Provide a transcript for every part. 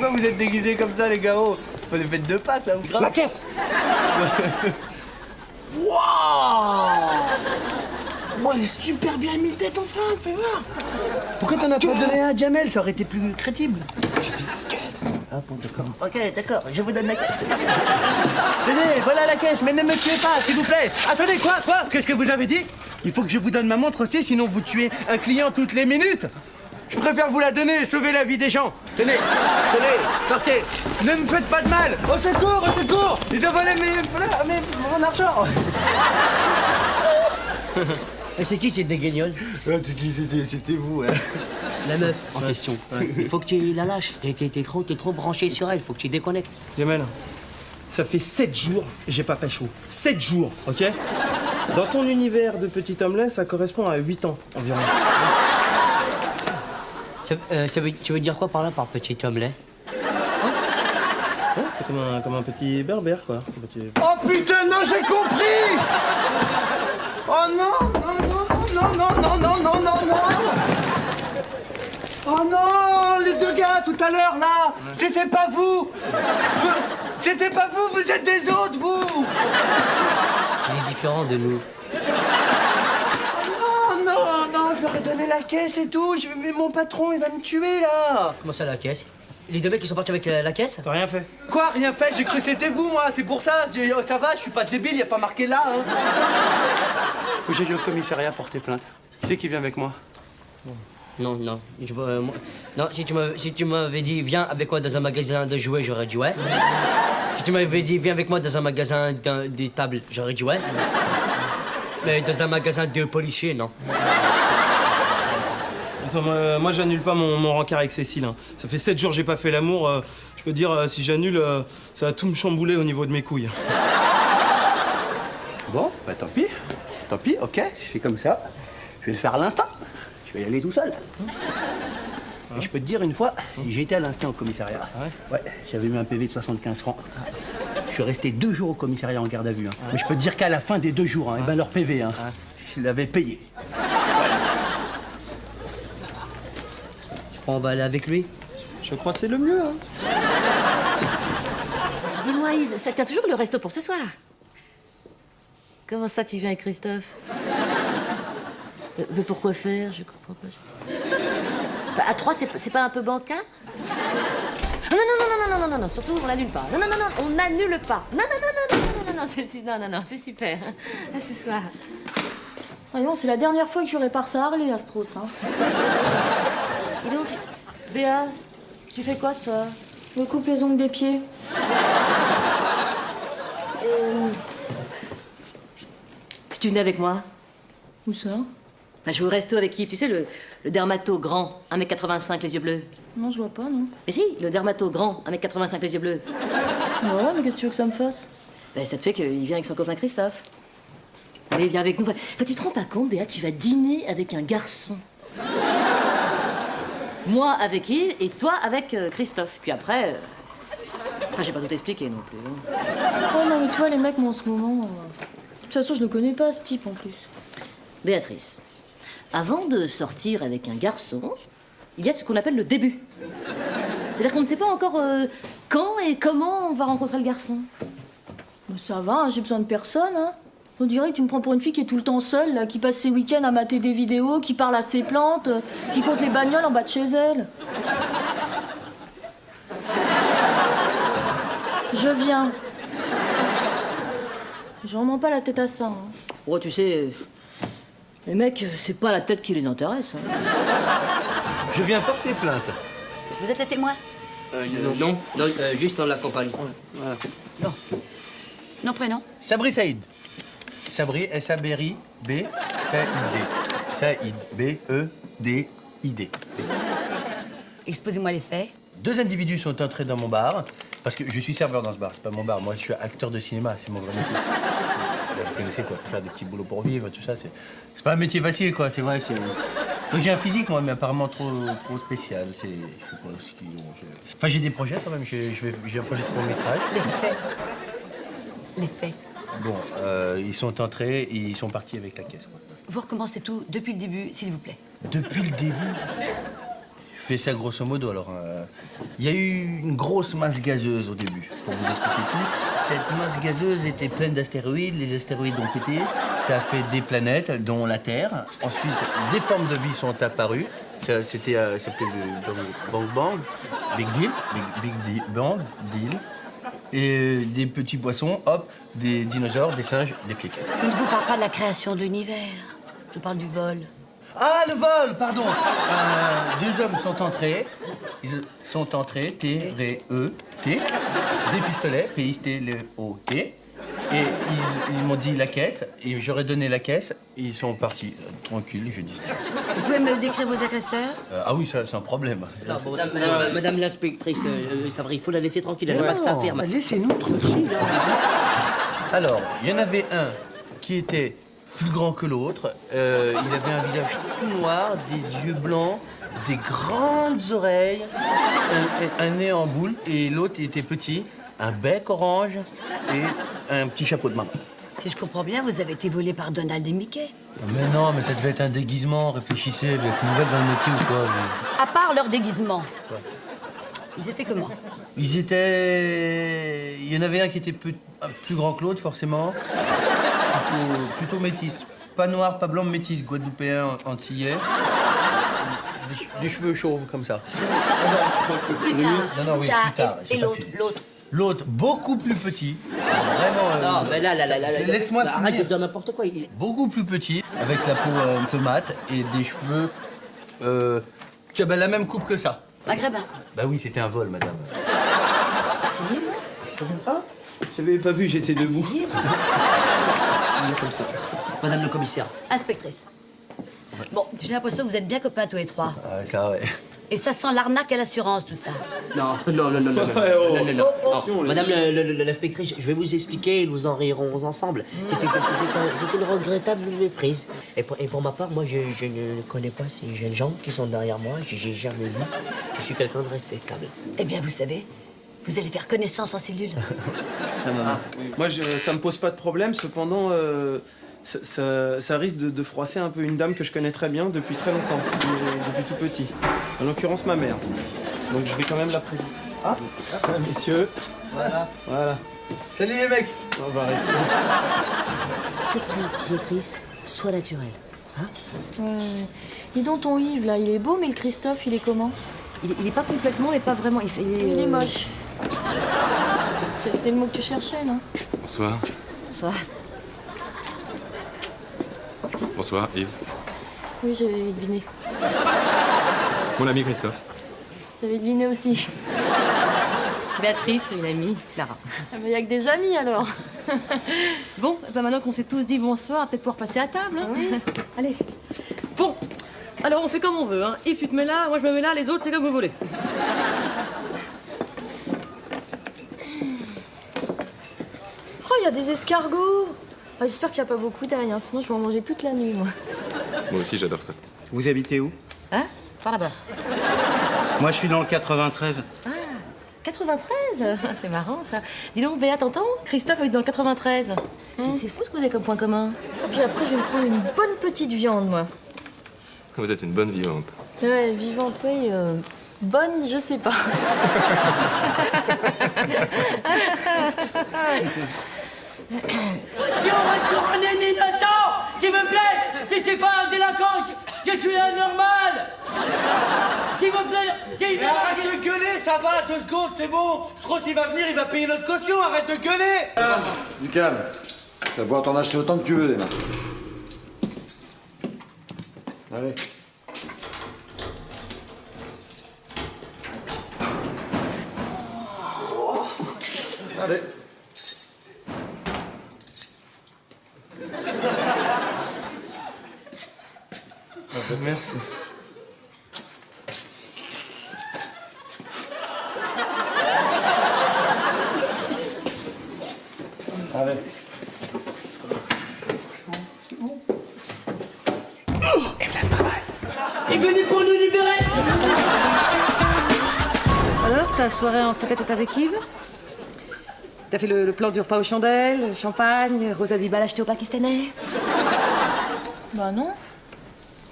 pourquoi vous êtes déguisés comme ça, les gars? Oh, c'est pas les fêtes de Pâques, là, ou grave? La caisse. Waouh, elle est super bien imitée, ton femme, fais voir. Pourquoi t'en as pas donné un à Jamel? Ça aurait été plus crédible. J'ai dit caisse. Ah bon, d'accord. Ok, d'accord, je vous donne la caisse. Tenez, voilà la caisse, mais ne me tuez pas, s'il vous plaît. Attendez, quoi? Qu'est-ce que vous avez dit? Il faut que je vous donne ma montre aussi, sinon vous tuez un client toutes les minutes. Je préfère vous la donner et sauver la vie des gens. Tenez, partez. Ne me faites pas de mal. Au secours, au secours. Ils ont volé mon argent. Et c'est qui cette déguignole? C'était vous, hein. La meuf en question. Il faut que tu la lâches. T'es trop branché sur elle, faut que tu déconnectes. Jamel, ça fait 7 jours, j'ai pas pécho. 7 jours, ok? Dans ton univers de petit homme-là, ça correspond à 8 ans environ. Tu veux dire quoi par là, par petit homme lait? Ouais, c'est comme un petit berbère, quoi. Un petit... Oh putain, non, j'ai compris. Oh non. Oh non, les deux gars tout à l'heure là, c'était pas vous. C'était pas vous, vous êtes des autres, vous. Il est différent de nous. Non, je leur ai donné la caisse et tout. Mais mon patron, il va me tuer là. Comment ça, la caisse? Les deux mecs qui sont partis avec la caisse? T'as rien fait? Quoi, rien fait? J'ai cru que c'était vous, moi. C'est pour ça. Oh, ça va, je suis pas débile, y a pas marqué là. Hein. Faut que j'aille au commissariat porter plainte. Qui c'est qui vient avec moi? Non. Non, si tu m'avais dit viens avec moi dans un magasin de jouets, j'aurais dit ouais. Si tu m'avais dit viens avec moi dans un magasin des tables, j'aurais dit ouais. Mais dans un magasin de policiers, non. Attends, moi j'annule pas mon rencard avec Cécile. Hein. Ça fait 7 jours que j'ai pas fait l'amour. Je peux te dire, si j'annule, ça va tout me chambouler au niveau de mes couilles. Bon, bah tant pis, ok, si c'est comme ça, je vais le faire à l'instant. Je vais y aller tout seul. Et je peux te dire, une fois, j'ai été à l'instant au commissariat. Ouais, j'avais mis un PV de 75 francs. Je suis resté 2 jours au commissariat en garde à vue. Hein. Mais je peux te dire qu'à la fin des 2 jours, hein, leur PV, hein, je l'avais payé. Je crois qu'on va aller avec lui. Je crois que c'est le mieux. Hein. Dis-moi, Yves, ça tient toujours le resto pour ce soir? Comment ça, tu viens avec Christophe? Mais pourquoi faire? Je comprends pas. Bah, à 3, c'est pas un peu bancal? Non, surtout, on n'annule pas. Non, on n'annule pas. Non, c'est super. À ce soir. Voyons, c'est la dernière fois que je répare ça à Harley, Astros. Hein. Dis donc, Béa, tu fais quoi, ça? Je me coupe les ongles des pieds. Si tu venais avec moi? Où ça? Bah, je vais au resto avec Yves, tu sais, le dermato grand, 1m85, les yeux bleus. Non, je vois pas, non. Mais si, le dermato grand, 1m85, les yeux bleus. Ouais, mais qu'est-ce que tu veux que ça me fasse? Ben, ça te fait qu'il vient avec son copain Christophe. Allez, viens avec nous. Enfin, tu te rends pas compte, Béa, tu vas dîner avec un garçon. Moi avec Yves et toi avec Christophe. Puis après... Enfin, j'ai pas tout expliqué non plus. Hein. Oh non, mais tu vois, les mecs, moi, en ce moment... De toute façon, je le connais pas, ce type, en plus. Béatrice, avant de sortir avec un garçon, il y a ce qu'on appelle le début. C'est-à-dire qu'on ne sait pas encore quand et comment on va rencontrer le garçon. Bah, ça va, hein, j'ai besoin de personne, hein. On dirait que tu me prends pour une fille qui est tout le temps seule, là, qui passe ses week-ends à mater des vidéos, qui parle à ses plantes, qui compte les bagnoles en bas de chez elle. Je viens. J'ai vraiment pas la tête à ça. Hein. Oh, tu sais, les mecs, c'est pas la tête qui les intéresse. Hein. Je viens porter plainte. Vous êtes le témoin? Non, juste on l'accompagne. Voilà. Bon. Nom, prénom? Sabri Saïd. Sabri, S-A-B-R-I, B, Saïd. Saïd, B-E-D-I-D. Exposez-moi les faits. 2 individus sont entrés dans mon bar, parce que je suis serveur dans ce bar, c'est pas mon bar. Moi, je suis acteur de cinéma, c'est mon vrai métier. Vous connaissez quoi, faire des petits boulots pour vivre, tout ça, c'est pas un métier facile, quoi, c'est vrai. Donc j'ai un physique, moi, mais apparemment trop spécial. Je sais pas ce qu'ils ont. Enfin, j'ai des projets quand même, j'ai un projet de court-métrage. Les faits. Les faits. Bon, ils sont entrés et ils sont partis avec la caisse. Quoi. Vous recommencez tout depuis le début, s'il vous plaît. Depuis le début, fais ça grosso modo. Alors, il y a eu une grosse masse gazeuse au début, pour vous expliquer tout. Cette masse gazeuse était pleine d'astéroïdes. Les astéroïdes ont pété. Ça a fait des planètes, dont la Terre. Ensuite, des formes de vie sont apparues. Ça s'appelait le Bang Bang, Big Deal, Big Deal, Bang Deal. Et des petits poissons, hop, des dinosaures, des singes, des flics. Je ne vous parle pas de la création de l'univers. Je parle du vol. Ah, le vol, pardon. Deux hommes sont entrés. Ils sont entrés, T-R-E-T. Des pistolets, P-I-S-T-L-O-T. Et ils m'ont dit la caisse. Et j'aurais donné la caisse. Et ils sont partis. Tranquille, je dis. Vous pouvez me décrire vos agresseurs? Ah oui, ça, c'est un problème. Non, bon, madame l'inspectrice, ça va, il faut la laisser tranquille, elle n'a pas que ça à faire. Laissez-nous tranquille. Alors, il y en avait un qui était plus grand que l'autre. Il avait un visage tout noir, des yeux blancs, des grandes oreilles, un nez en boule. Et l'autre, il était petit, un bec orange et un petit chapeau de maman. Si je comprends bien, vous avez été volé par Donald et Mickey. Mais non, mais ça devait être un déguisement. Réfléchissez, vous êtes nouvelle dans le métier ou quoi vous? À part leur déguisement. Ils étaient comment? Ils étaient... Il y en avait un qui était plus grand que l'autre, forcément. Plutôt métis. Pas noir, pas blanc, métis. Guadeloupéen, antillais. Des cheveux chauves, comme ça. Plus tard. Non, oui, plus tard. Et l'autre? L'autre, beaucoup plus petit. Vraiment... Non, mais là, laisse-moi arrête finir. de dire n'importe quoi. Beaucoup plus petit, avec la peau un peu mate et des cheveux... tu as la même coupe que ça. Maghrébin. Bah oui, c'était un vol, madame. Asseyez-vous. Ah, j'avais pas vu, j'étais debout. Asseyez-vous. Madame le commissaire. Inspectrice. Bon, j'ai l'impression que vous êtes bien copains tous les trois. Ah, ça, ouais. Et ça sent l'arnaque à l'assurance, tout ça. Non. Madame l'inspectrice, je vais vous expliquer et nous en rirons ensemble. C'était une regrettable méprise. Et pour ma part, moi, je ne connais pas ces jeunes gens qui sont derrière moi. J'ai jamais vu. Je suis quelqu'un de respectable. Eh bien, vous savez, vous allez faire connaissance en cellule. Moi, ça me pose pas de problème, cependant, ça risque de froisser un peu une dame que je connais très bien depuis très longtemps, depuis tout petit. En l'occurrence, ma mère. Donc je vais quand même la présenter. Ah, messieurs. Voilà. Salut les mecs. On va rester. Surtout, maîtrise, sois naturelle. Dis donc, ton Yves, là, il est beau, mais le Christophe, il est comment? Il est pas complètement, mais pas vraiment. Il est moche. C'est le mot que tu cherchais, non? Bonsoir. Ça. Bonsoir, Yves. Oui, j'avais deviné. Mon ami Christophe. J'avais deviné aussi. Béatrice, une amie, Clara. Ah, mais il y a que des amis, alors. Bon, ben maintenant qu'on s'est tous dit bonsoir, on va peut-être pouvoir passer à table. Hein. Oui. Allez. Bon, alors on fait comme on veut. Hein. Yves, tu te mets là, moi je me mets là, les autres, c'est comme vous voulez. Oh, il y a des escargots. Ah, j'espère qu'il n'y a pas beaucoup d'ail, hein, sinon je vais en manger toute la nuit, moi. Moi aussi, j'adore ça. Vous habitez où? Hein? Par là-bas. Moi, je suis dans le 93. Ah, 93. C'est marrant, ça. Dis donc, Béa, t'entends? Christophe habite dans le 93. C'est fou ce que vous avez comme point commun. Et puis après, je vais me prendre une bonne petite viande, moi. Vous êtes une bonne vivante. Ouais, vivante, oui. Bonne, je sais pas. Si on reste sur un innocent, s'il vous plaît, si c'est pas un délinquant, je suis un normal. S'il vous plaît, s'il Arrête de gueuler, ça va, 2 secondes, c'est bon. Strauss, il va venir, il va payer notre caution, arrête de gueuler. Du calme. Tu vas pouvoir t'en acheter autant que tu veux, les mains. Allez. Allez. Merci. Allez. est venu pour nous libérer. Alors, ta soirée en tête-à-tête avec Yves? T'as fait le plan du repas aux chandelles, champagne, Rosa du bal acheté au Pakistanais? Bah non.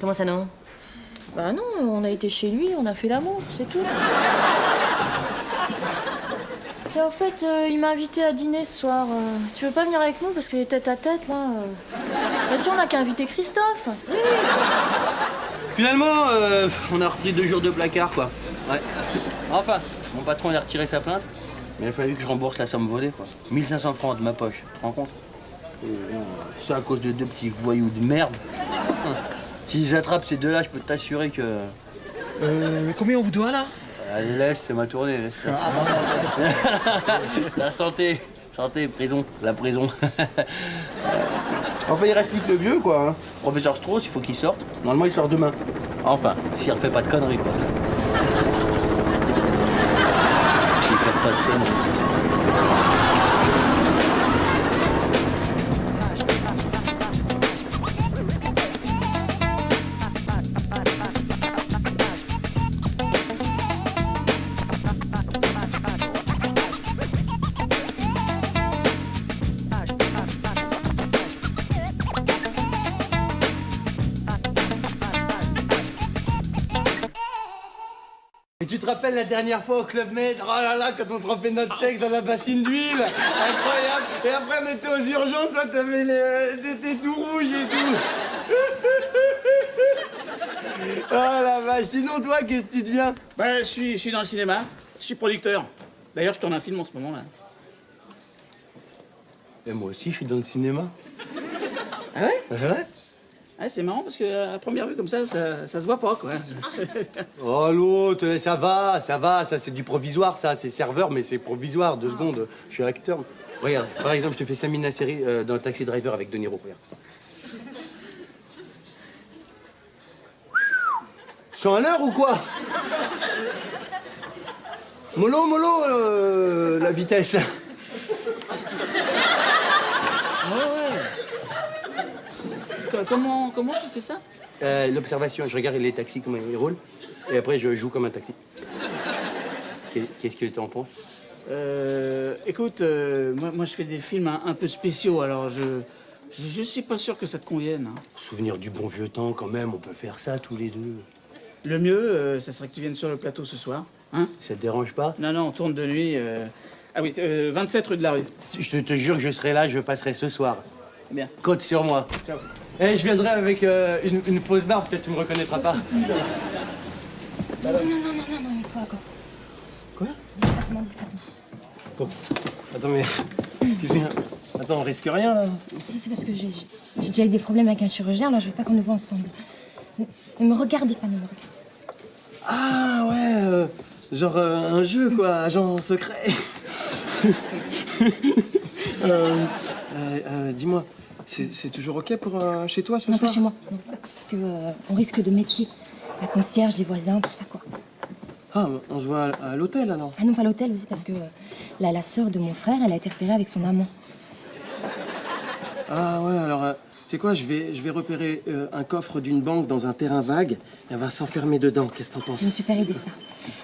Comment ça non? Bah non, on a été chez lui, on a fait l'amour, c'est tout. Puis en fait, il m'a invité à dîner ce soir. Tu veux pas venir avec nous parce que les tête à tête là. Bah tiens, on a qu'à inviter Christophe. Finalement, on a repris 2 jours de placard, quoi. Ouais. Enfin, mon patron, il a retiré sa plainte. Mais il a fallu que je rembourse la somme volée, quoi. 1500 francs de ma poche, tu te rends compte? C'est à cause de 2 petits voyous de merde. S'ils attrapent ces 2-là, je peux t'assurer que... Combien on vous doit, là? Allez, laisse, c'est ma tournée, laisse ça. La santé. Santé, prison. La prison. Enfin, il reste plus que le vieux, quoi. Hein. Professeur Strauss, il faut qu'il sorte. Normalement, il sort demain. Enfin, s'il refait pas de conneries, quoi. S'il fait pas de conneries. Et tu te rappelles la dernière fois au Club Med, oh là là, quand on trempait notre sexe dans la bassine d'huile, incroyable. Et après on était aux urgences, là t'étais tout rouge et tout. Oh la vache, sinon toi, qu'est-ce que tu deviens? Bah, je suis dans le cinéma. Je suis producteur. D'ailleurs, je tourne un film en ce moment, là. Et moi aussi, je suis dans le cinéma. Ah ouais? Ouais. Ouais, c'est marrant parce que à première vue, comme ça se voit pas, quoi. Oh l'autre, ça va, ça c'est du provisoire, ça, c'est serveur, mais c'est provisoire, 2 secondes, je suis acteur. Regarde, par exemple, je te fais Samina Seri dans Taxi Driver avec De Niro, regarde. Ils sont à l'heure ou quoi? Mollo, la vitesse. Comment tu fais ça? L'observation, je regarde les taxis, comment ils roulent, et après je joue comme un taxi. Qu'est-ce que tu en penses? Écoute, moi je fais des films un peu spéciaux, alors je suis pas sûr que ça te convienne. Hein. Souvenir du bon vieux temps, quand même, on peut faire ça tous les deux. Le mieux, ça serait que tu viennes sur le plateau ce soir. Hein? Ça te dérange pas? Non, on tourne de nuit. Ah oui, 27 rue de la Rue. Je te jure que je serai là, je passerai ce soir. Bien. Compte sur moi. Ciao. Eh, je viendrai avec une fausse barbe, peut-être tu me reconnaîtras pas. Non, mais toi, quoi. Quoi? Discrètement. Bon. Attends, mais... qu'est-ce qu'il y a? Attends, on risque rien, là? Si, c'est parce que j'ai déjà eu des problèmes avec un chirurgien, alors je veux pas qu'on nous voit ensemble. Ne me regarde pas, ne me regarde. Ah ouais, genre un jeu, quoi, agent secret. Dis-moi, c'est toujours OK pour chez toi ce Non, soir? pas chez moi, non. Parce que on risque de méfier. La concierge, les voisins, tout ça, quoi. Ah, on se voit à l'hôtel, alors? Ah non, pas l'hôtel aussi, parce que la sœur de mon frère, elle a été repérée avec son amant. Ah ouais, alors, tu sais quoi, je vais repérer un coffre d'une banque dans un terrain vague, et elle va s'enfermer dedans, qu'est-ce que t'en penses? C'est une super idée, ça.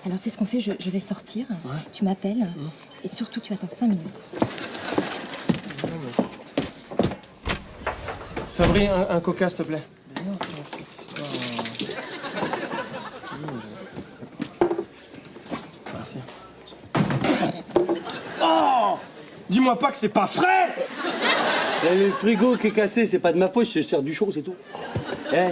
Alors, tu sais ce qu'on fait, je vais sortir, tu m'appelles, et surtout, tu attends 5 minutes. Sabri, un coca, s'il te plaît. Merci. Oh! Dis-moi pas que c'est pas frais! Le frigo qui est cassé, c'est pas de ma faute, je te sers du chaud, c'est tout. Eh,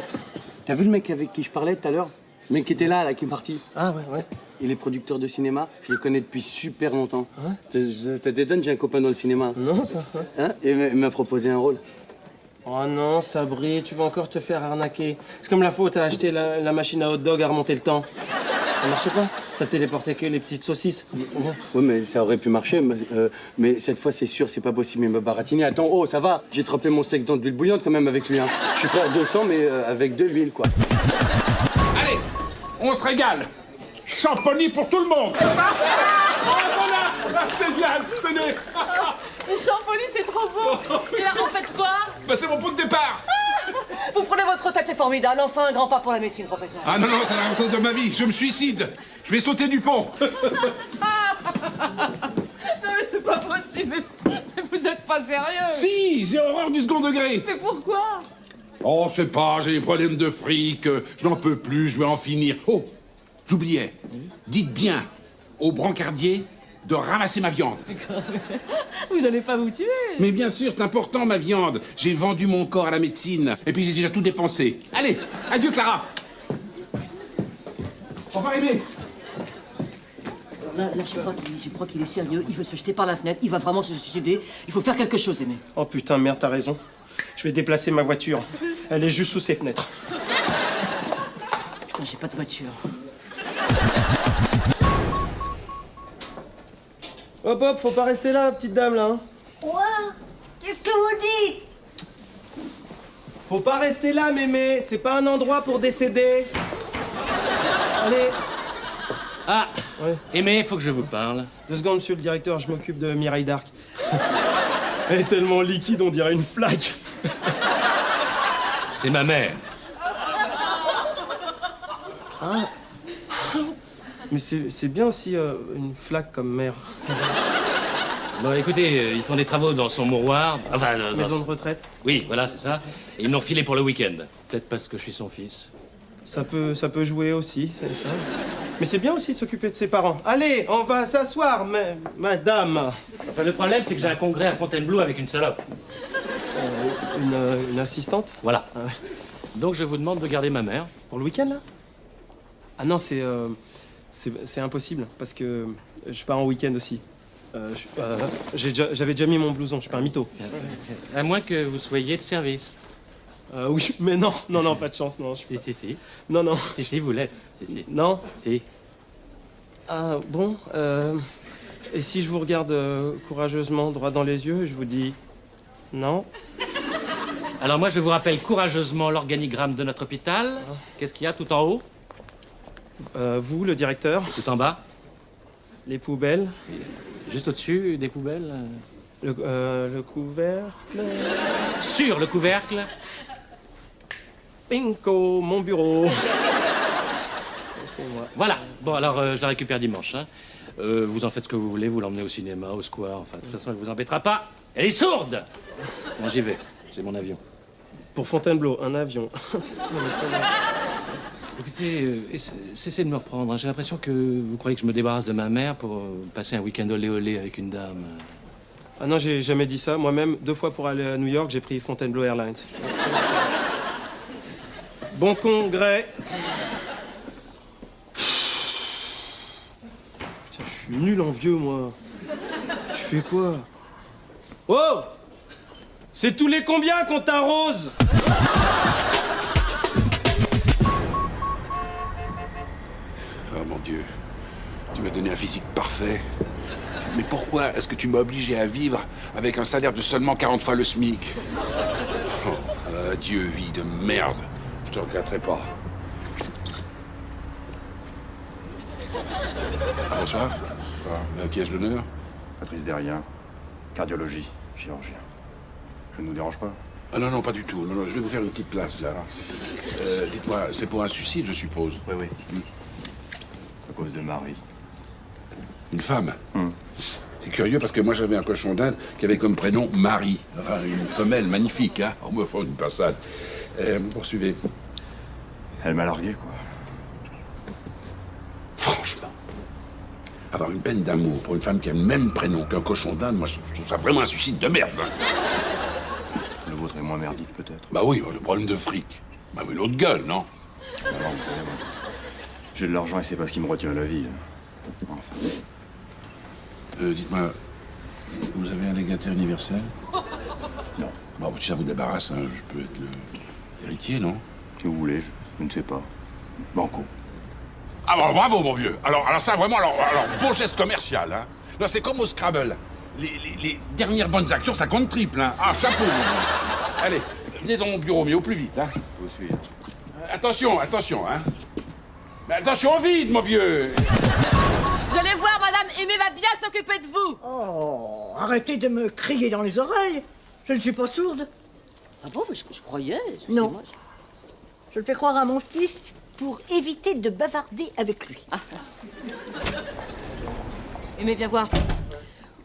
t'as vu le mec avec qui je parlais tout à l'heure? Le mec qui était là, qui est parti. Ah ouais. Il est producteur de cinéma, je le connais depuis super longtemps. Ouais. Ça t'étonne, j'ai un copain dans le cinéma. Non, ça... Hein? Et il m'a proposé un rôle. Oh non, Sabri, tu vas encore te faire arnaquer. C'est comme la faute à acheter la machine à hot dog à remonter le temps. Ça marchait pas? Ça téléportait que les petites saucisses. Oui, mais ça aurait pu marcher. Mais cette fois, c'est sûr, c'est pas possible. Il m'a baratiné. Attends, oh, ça va. J'ai trempé mon steak dans de l'huile bouillante quand même avec lui. Hein. Je suis frère 200, mais avec de l'huile, quoi. Allez, on se régale. Champonis pour tout le monde. Voilà, génial, tenez. Du champonis, c'est trop beau. Et là, vous faites quoi? Bah, c'est mon point de départ. Vous prenez votre retraite, c'est formidable. Enfin, un grand pas pour la médecine, professeur. Ah non, c'est la retraite de ma vie. Je me suicide. Je vais sauter du pont. Non, mais c'est pas possible. Mais vous êtes pas sérieux. Si, j'ai horreur du second degré. Mais pourquoi? Oh, je sais pas, j'ai des problèmes de fric, je n'en peux plus, je vais en finir. Oh, j'oubliais. Dites bien au brancardier de ramasser ma viande. Vous allez pas vous tuer. Mais bien sûr, c'est important, ma viande. J'ai vendu mon corps à la médecine, et puis j'ai déjà tout dépensé. Allez, adieu, Clara. Au revoir, Aimé. Là, je crois qu'il est sérieux. Il veut se jeter par la fenêtre. Il va vraiment se suicider. Il faut faire quelque chose, Aimé. Oh putain, merde, t'as raison. Je vais déplacer ma voiture. Elle est juste sous ses fenêtres. Putain, j'ai pas de voiture. Hop hop, faut pas rester là, petite dame, là. Hein. Quoi? Qu'est-ce que vous dites? Faut pas rester là, mémé. C'est pas un endroit pour décéder. Allez. Ah, Ouais. Aimé, faut que je vous parle. 2 secondes, monsieur le directeur, je m'occupe de Mireille d'Arc. Elle est tellement liquide, on dirait une flaque. C'est ma mère. Ah. Mais c'est bien aussi une flaque comme mère. Bon, écoutez, ils font des travaux dans son mouroir. Enfin, dans Maison de retraite. Oui, voilà, c'est ça. Et ils me l'ont filé pour le week-end. Peut-être parce que je suis son fils. Ça peut jouer aussi, c'est ça. Mais c'est bien aussi de s'occuper de ses parents. Allez, on va s'asseoir, madame. Enfin, le problème, c'est que j'ai un congrès à Fontainebleau avec une salope. Une assistante. Voilà. Ah ouais. Donc, je vous demande de garder ma mère. Pour le week-end, là? Ah non, c'est impossible, parce que je pars en week-end aussi. J'avais déjà mis mon blouson, je suis pas un mytho. À moins que vous soyez de service. Oui, mais non, pas de chance, non. Si. Non. Si, vous l'êtes. Si. Non? Si. Ah, bon, et si je vous regarde courageusement droit dans les yeux, je vous dis non? Alors moi, je vous rappelle courageusement l'organigramme de notre hôpital. Qu'est-ce qu'il y a tout en haut? Vous, le directeur. Tout en bas? Les poubelles. Juste au-dessus des poubelles? Le couvercle. Sur le couvercle? Pinko, mon bureau. C'est moi. Voilà. Bon, alors, je la récupère dimanche. Hein. Vous en faites ce que vous voulez, vous l'emmenez au cinéma, au square, enfin, de toute façon, elle vous embêtera pas. Elle est sourde! Moi, j'y vais. J'ai mon avion. Pour Fontainebleau, un avion. Écoutez, cessez de me reprendre. Hein. J'ai l'impression que vous croyez que je me débarrasse de ma mère pour passer un week-end olé-olé avec une dame. Ah non, j'ai jamais dit ça. Moi-même, 2 fois pour aller à New York, j'ai pris Fontainebleau Airlines. Bon congrès. Putain, je suis nul en vieux, moi. Je fais quoi? Oh! C'est tous les combien qu'on t'arrose? Oh mon Dieu, tu m'as donné un physique parfait. Mais pourquoi est-ce que tu m'as obligé à vivre avec un salaire de seulement 40 fois le SMIC? Oh, adieu, vie de merde. Je te regretterai pas. Ah, bonsoir. Qui ai-je l'honneur? Patrice Derrien, cardiologie, chirurgien. Je ne vous dérange pas? Ah non, pas du tout. Non, je vais vous faire une petite place, là. Dites-moi, c'est pour un suicide, je suppose? Oui. À cause de Marie. Une femme? C'est curieux parce que moi j'avais un cochon d'Inde qui avait comme prénom Marie. Enfin, une femelle magnifique, hein. On me fait une passade. Poursuivez. Elle m'a largué, quoi. Franchement, avoir une peine d'amour pour une femme qui a le même prénom qu'un cochon d'Inde, moi je trouve ça vraiment un suicide de merde. Hein. Le vôtre est moins merdique, peut-être. Bah oui, le problème de fric. Bah oui, l'autre gueule, non? Non, vous savez, moi, j'ai de l'argent et c'est pas ce qui me retient à la vie. Enfin. Dites-moi, vous avez un légataire universel? Non. Bon, si ça vous débarrasse, hein, je peux être l'héritier, non? Si vous voulez, je ne sais pas. Banco. Ah bon, bravo, mon vieux. Alors ça, vraiment, alors beau geste commercial, hein. Là, c'est comme au Scrabble. Les dernières bonnes actions, ça compte triple, hein. Ah, chapeau, mon vieux. Allez, venez dans mon bureau, mais au plus vite, hein. Je vous suis. Attention, hein. Mais attention au vide, mon vieux. Vous allez voir, madame Aimée va bien s'occuper de vous. Oh, arrêtez de me crier dans les oreilles. Je ne suis pas sourde. Ah bon, je croyais. Non. Je le fais croire à mon fils pour éviter de bavarder avec lui. Aimée, viens voir.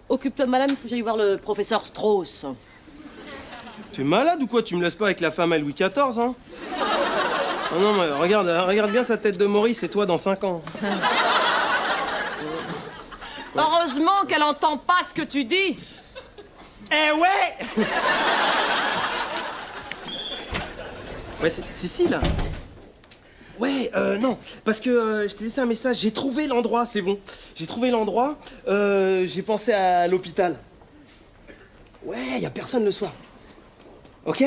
Occupe-toi de madame, il faut que j'aille voir le professeur Strauss. T'es malade ou quoi? Tu me laisses pas avec la femme à Louis XIV, hein? Oh non, mais regarde bien sa tête de Maurice et toi dans 5 ans. Heureusement qu'elle entend pas ce que tu dis. Eh ouais! Ouais, c'est là. Ouais, non, parce que je t'ai laissé un message, j'ai trouvé l'endroit, c'est bon. J'ai trouvé l'endroit, j'ai pensé à l'hôpital. Ouais, y a personne le soir. Ok?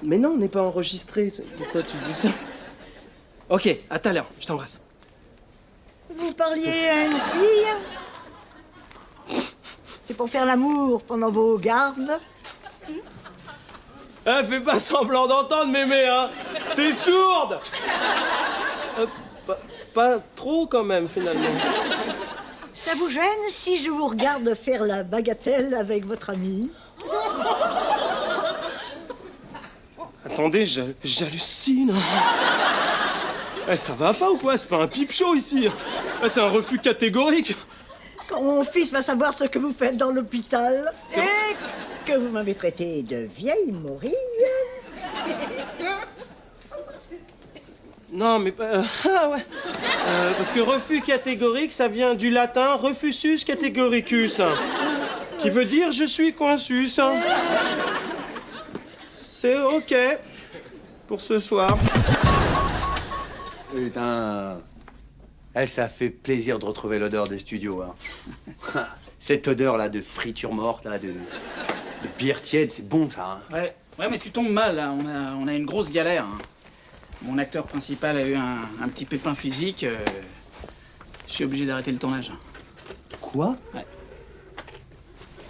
Mais non, on n'est pas enregistré. Pourquoi tu dis ça? Ok, à tout à l'heure, je t'embrasse. Vous parliez à une fille? C'est pour faire l'amour pendant vos gardes? Eh, fais pas semblant d'entendre, mémé, hein! T'es sourde! Pas trop, quand même, finalement. Ça vous gêne si je vous regarde faire la bagatelle avec votre ami? Attendez, j'hallucine. Eh, ça va pas ou quoi? C'est pas un pipe show ici. Eh, c'est un refus catégorique. Quand mon fils va savoir ce que vous faites dans l'hôpital et que vous m'avez traité de vieille morille. Non, mais ah ouais. Parce que refus catégorique, ça vient du latin refusus categoricus, hein, qui veut dire je suis coinsus. Hein. C'est ok pour ce soir. Putain. Eh, ça fait plaisir de retrouver l'odeur des studios. Hein. Cette odeur-là de friture morte, là, de bière tiède, c'est bon ça. Hein. Ouais, mais tu tombes mal, là. On a une grosse galère. Hein. Mon acteur principal a eu un petit pépin physique. Je suis obligé d'arrêter le tournage. Quoi? Ouais.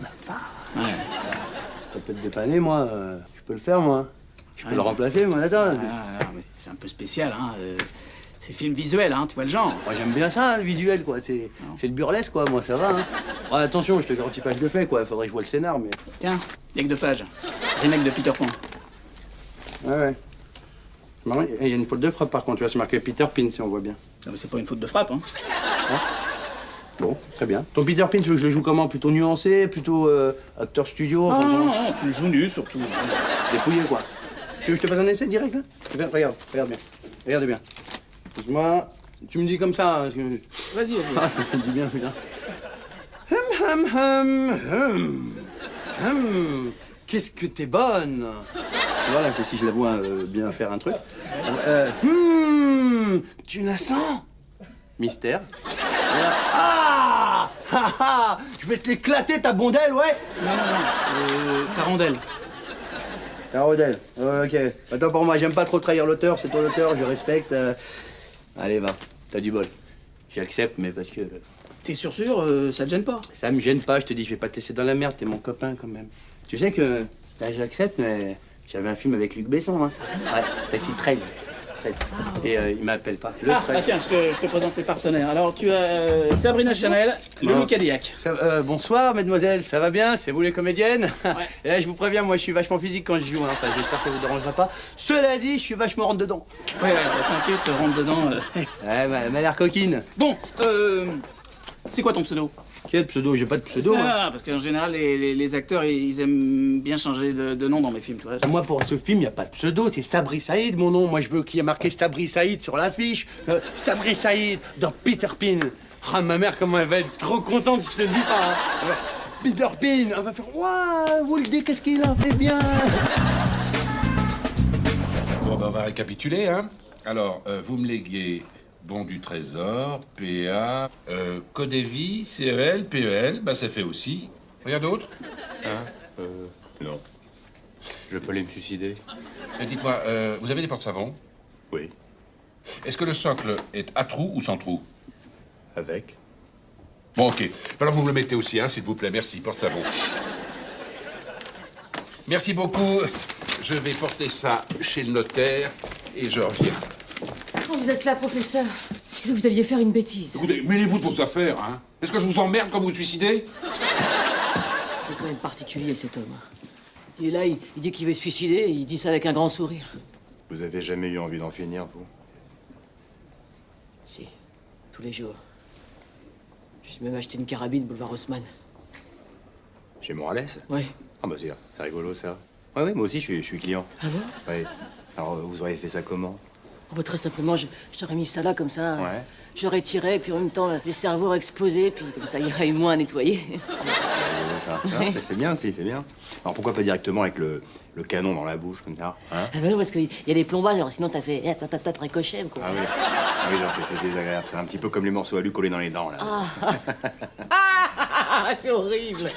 La vache. Ouais. Ça peut te dépanner, moi. Je peux le faire, moi. Je peux le remplacer, moi, attends. Mais c'est un peu spécial, hein. C'est film visuel, hein, tu vois le genre. Moi, j'aime bien ça, le visuel, quoi. C'est le burlesque, quoi, moi, ça va, hein. Oh, attention, je te garantis pas que je le fais, quoi. Faudrait que je vois le scénar, mais... Tiens, y'a que 2 pages. Remake de Peter Pan. Ouais. Il y a une faute de frappe, par contre, tu vois, c'est marqué Peter Pin, si on voit bien. Non, mais c'est pas une faute de frappe, hein. Bon, très bien. Ton Peter Pin, tu veux que je le joue comment? Plutôt nuancé, plutôt acteur studio? Non, tu le joues nu, surtout. Dépouillé, quoi. Tu veux que je te fasse un essai direct, là? Regarde bien. Regarde bien. Moi, tu me dis comme ça. Hein, Vas-y. Ah, ça fait du bien, putain. Qu'est-ce que t'es bonne. Voilà, c'est si je la vois bien faire un truc. Tu la sens? Mystère. Ah, je vais te l'éclater, ta bondelle, ouais. Non. Ta rondelle. Ta rondelle, ok. Attends, pour moi, j'aime pas trop trahir l'auteur, c'est ton auteur, je respecte. Allez, va, t'as du bol. J'accepte, mais parce que... T'es sûr, ça te gêne pas? Ça me gêne pas, je te dis, je vais pas te laisser dans la merde, t'es mon copain, quand même. Tu sais que... Là, j'accepte, mais... J'avais un film avec Luc Besson, hein. Ouais, Taxi 13. Et il m'appelle pas. Le 13. Tiens, je te présente tes partenaires. Alors, tu as Sabrina Chanel, Loulou Cadillac. Bonsoir, mademoiselle, ça va bien? C'est vous les comédiennes? Et là, je vous préviens, moi, je suis vachement physique quand je joue, hein. Enfin, j'espère que ça vous dérangera pas. Cela dit, je suis vachement rentre-dedans. Ouais, t'inquiète, rentre dedans. Ouais, elle m'a l'air coquine. Bon, c'est quoi ton pseudo? Quel pseudo? J'ai pas de pseudo. Non, parce qu'en général, les acteurs, ils aiment bien changer de nom dans mes films, tu vois. Moi, pour ce film, y a pas de pseudo, c'est Sabri Saïd, mon nom. Moi, je veux qu'il y ait marqué Sabri Saïd sur l'affiche. Sabri Saïd dans Peter Pin. Ah, ma mère, comment elle va être trop contente, je te dis pas. Hein. Peter Pin, elle va faire waouh, Woldé, qu'est-ce qu'il a fait bien. Bon, ben, on va récapituler, hein. Alors, vous me léguez bon du trésor, PA, Codévie, CEL, PEL, bah ça fait aussi. Rien d'autre? Non. Je peux aller me suicider. Dites-moi, vous avez des porte-savons? Oui. Est-ce que le socle est à trous ou sans trous? Avec. Bon, ok. Alors vous me le mettez aussi, hein, s'il vous plaît. Merci, porte-savon. Merci beaucoup. Je vais porter ça chez le notaire et je reviens. Oh, vous êtes là, professeur. J'ai cru que vous alliez faire une bêtise. Écoutez, mêlez-vous de vos affaires, hein. Est-ce que je vous emmerde quand vous vous suicidez? Il est quand même particulier, cet homme. Il est là, il dit qu'il veut se suicider et il dit ça avec un grand sourire. Vous avez jamais eu envie d'en finir, vous? Si, tous les jours. Je suis même acheté une carabine boulevard Haussmann. Chez Morales? Ouais. Ah bah c'est rigolo, ça. Ouais, moi aussi, je suis client. Ah bon? Ouais. Alors, vous auriez fait ça comment? Oh, bah, très simplement, j'aurais mis ça là comme ça. Ouais. J'aurais tiré, puis en même temps, les cerveaux auraient explosé, puis comme ça, il y aurait eu moins à nettoyer. Ça. Ah, c'est bien, si, c'est bien. Alors, pourquoi pas directement avec le canon dans la bouche, comme ça, hein? Ah bah non, parce qu'il y a des plombages, alors sinon ça fait ricochet, quoi. Ah oui. Ah oui, genre, c'est désagréable. C'est un petit peu comme les morceaux à alu collés dans les dents, là. Ah, c'est horrible.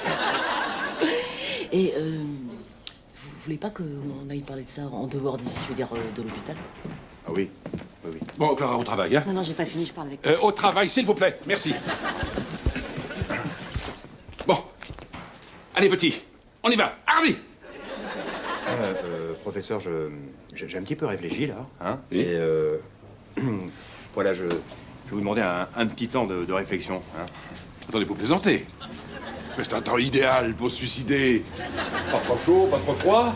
Et vous voulez pas qu'on aille parler de ça en dehors d'ici, je veux dire, de l'hôpital? Ah oui, oui, oui. Bon, Clara, au travail, hein? Non, j'ai pas fini, je parle avec... Au travail, s'il vous plaît. Merci. Bon. Allez, petit. On y va. Hardy! Professeur, j'ai un petit peu réfléchi, là, hein? Oui. Et voilà, je vais vous demander un petit temps de réflexion, hein? Attendez, vous plaisantez. Mais c'est un temps idéal pour se suicider. Pas trop chaud, pas trop froid.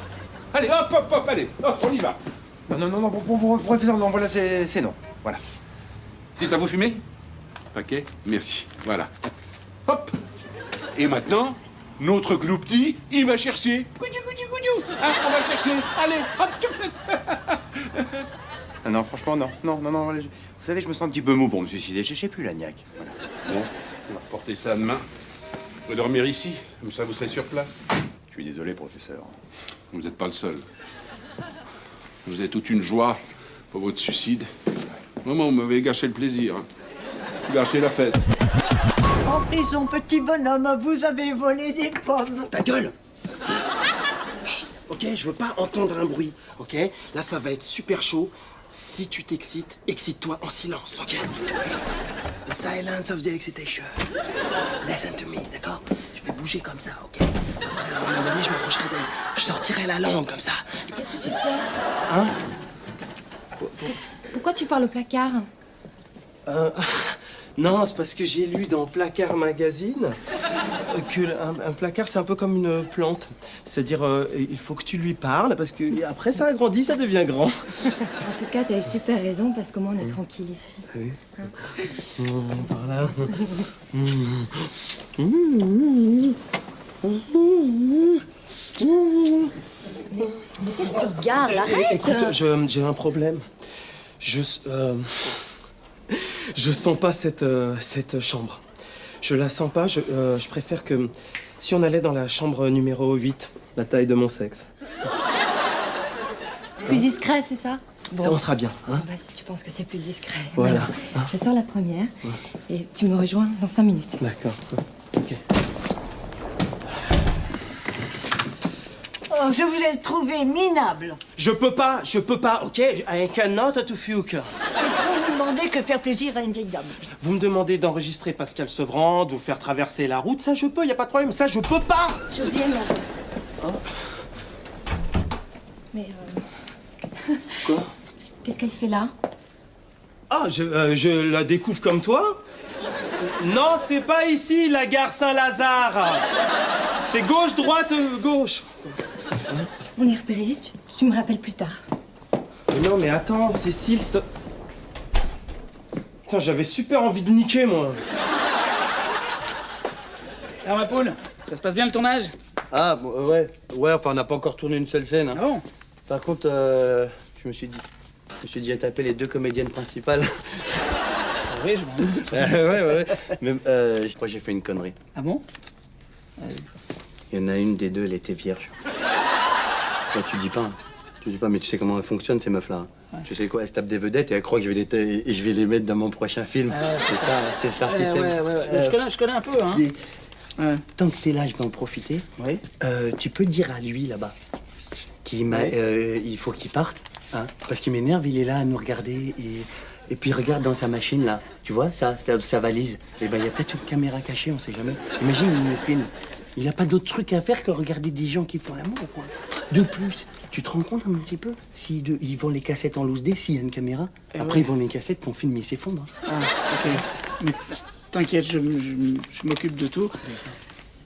Allez, hop, allez, hop, on y va. Non, professeur, non, voilà, c'est non. Voilà. Dites à vous fumer? Paquet? Merci. Voilà. Hop. Et maintenant, notre Gloupti, il va chercher. Hein, on va chercher. Allez, hop. Non, franchement, non. Voilà, vous savez, je me sens un petit peu mou pour me suicider. Je sais plus la niaque. Voilà. Bon, on va reporter ça demain. Vous dormir ici, comme ça vous serez sur place. Je suis désolé, professeur. Vous n'êtes pas le seul. Vous êtes toute une joie pour votre suicide. Maman, vous m'avez gâché le plaisir. Hein. Gâché la fête. En prison, petit bonhomme, vous avez volé des pommes. Ta gueule! Chut, ok, je veux pas entendre un bruit, ok? Là, ça va être super chaud. Si tu t'excites, excite-toi en silence, ok? The silence of the excitation. Listen to me, d'accord? Je vais bouger comme ça, ok? Après, à un moment donné, je m'approcherai d'elle. Je sortirai la langue comme ça. Qu'est-ce que tu fais? Hein? Pourquoi tu parles au placard? Non, c'est parce que j'ai lu dans Placard Magazine que un placard, c'est un peu comme une plante. C'est-à-dire, il faut que tu lui parles, parce que après ça grandit, ça devient grand. En tout cas, t'as eu super raison, parce qu'au moins on est tranquille ici. Oui. Hein? Par là. Mais qu'est-ce que tu regardes? Arrête! Écoute, j'ai un problème. Je sens pas cette chambre. Je la sens pas. Je préfère que si on allait dans la chambre numéro 8, la taille de mon sexe. Plus discret, c'est ça? Ça, on sera bien, hein? Bah, si tu penses que c'est plus discret. Voilà. Alors, je sors la première et tu me rejoins dans 5 minutes. D'accord. Ok. Oh, je vous ai trouvé minable. Je peux pas, ok? I cannot to fuck. Je trouve vous demander que faire plaisir à une vieille dame. Vous me demandez d'enregistrer Pascal Sevran, de vous faire traverser la route, ça je peux, y a pas de problème, ça je peux pas! Je viens là. Hein? Mais Quoi? qu'est-ce qu'elle fait là? Ah, je la découvre comme toi? Non, c'est pas ici, la gare Saint-Lazare. C'est gauche, droite, gauche. On est repéré, tu me rappelles plus tard. Mais non, mais attends, Cécile, Putain, j'avais super envie de niquer, moi. Alors, ma poule, ça se passe bien le tournage? Ah, bon, ouais, enfin, on n'a pas encore tourné une seule scène. Hein. Ah bon? Par contre, je me suis dit, j'ai tapé les 2 comédiennes principales. Oui, je m'en doute. ouais. Mais je crois que j'ai fait une connerie. Ah bon? Il y en a une des 2, elle était vierge. Bah, tu dis pas, mais tu sais comment elles fonctionnent, ces meufs-là. Ouais. Tu sais quoi, elles se tapent des vedettes et elles croient que je vais les mettre dans mon prochain film. C'est ça, c'est Star System. Ouais. Je connais un peu, hein. Tant que t'es là, je vais en profiter. Oui. Tu peux dire à lui, là-bas, il faut qu'il parte, hein, parce qu'il m'énerve, il est là à nous regarder et puis il regarde dans sa machine, là. Tu vois, sa valise. Et ben, il y a peut-être une caméra cachée, on sait jamais. Imagine, il me filme. Il n'a pas d'autre truc à faire que regarder des gens qui font l'amour, quoi. De plus, tu te rends compte un petit peu? Ils vendent les cassettes en loose dé, s'il y a une caméra. Après, ils vendent les cassettes pour filmer et s'effondrent. Ah, ok. Mais t'inquiète, je m'occupe de tout.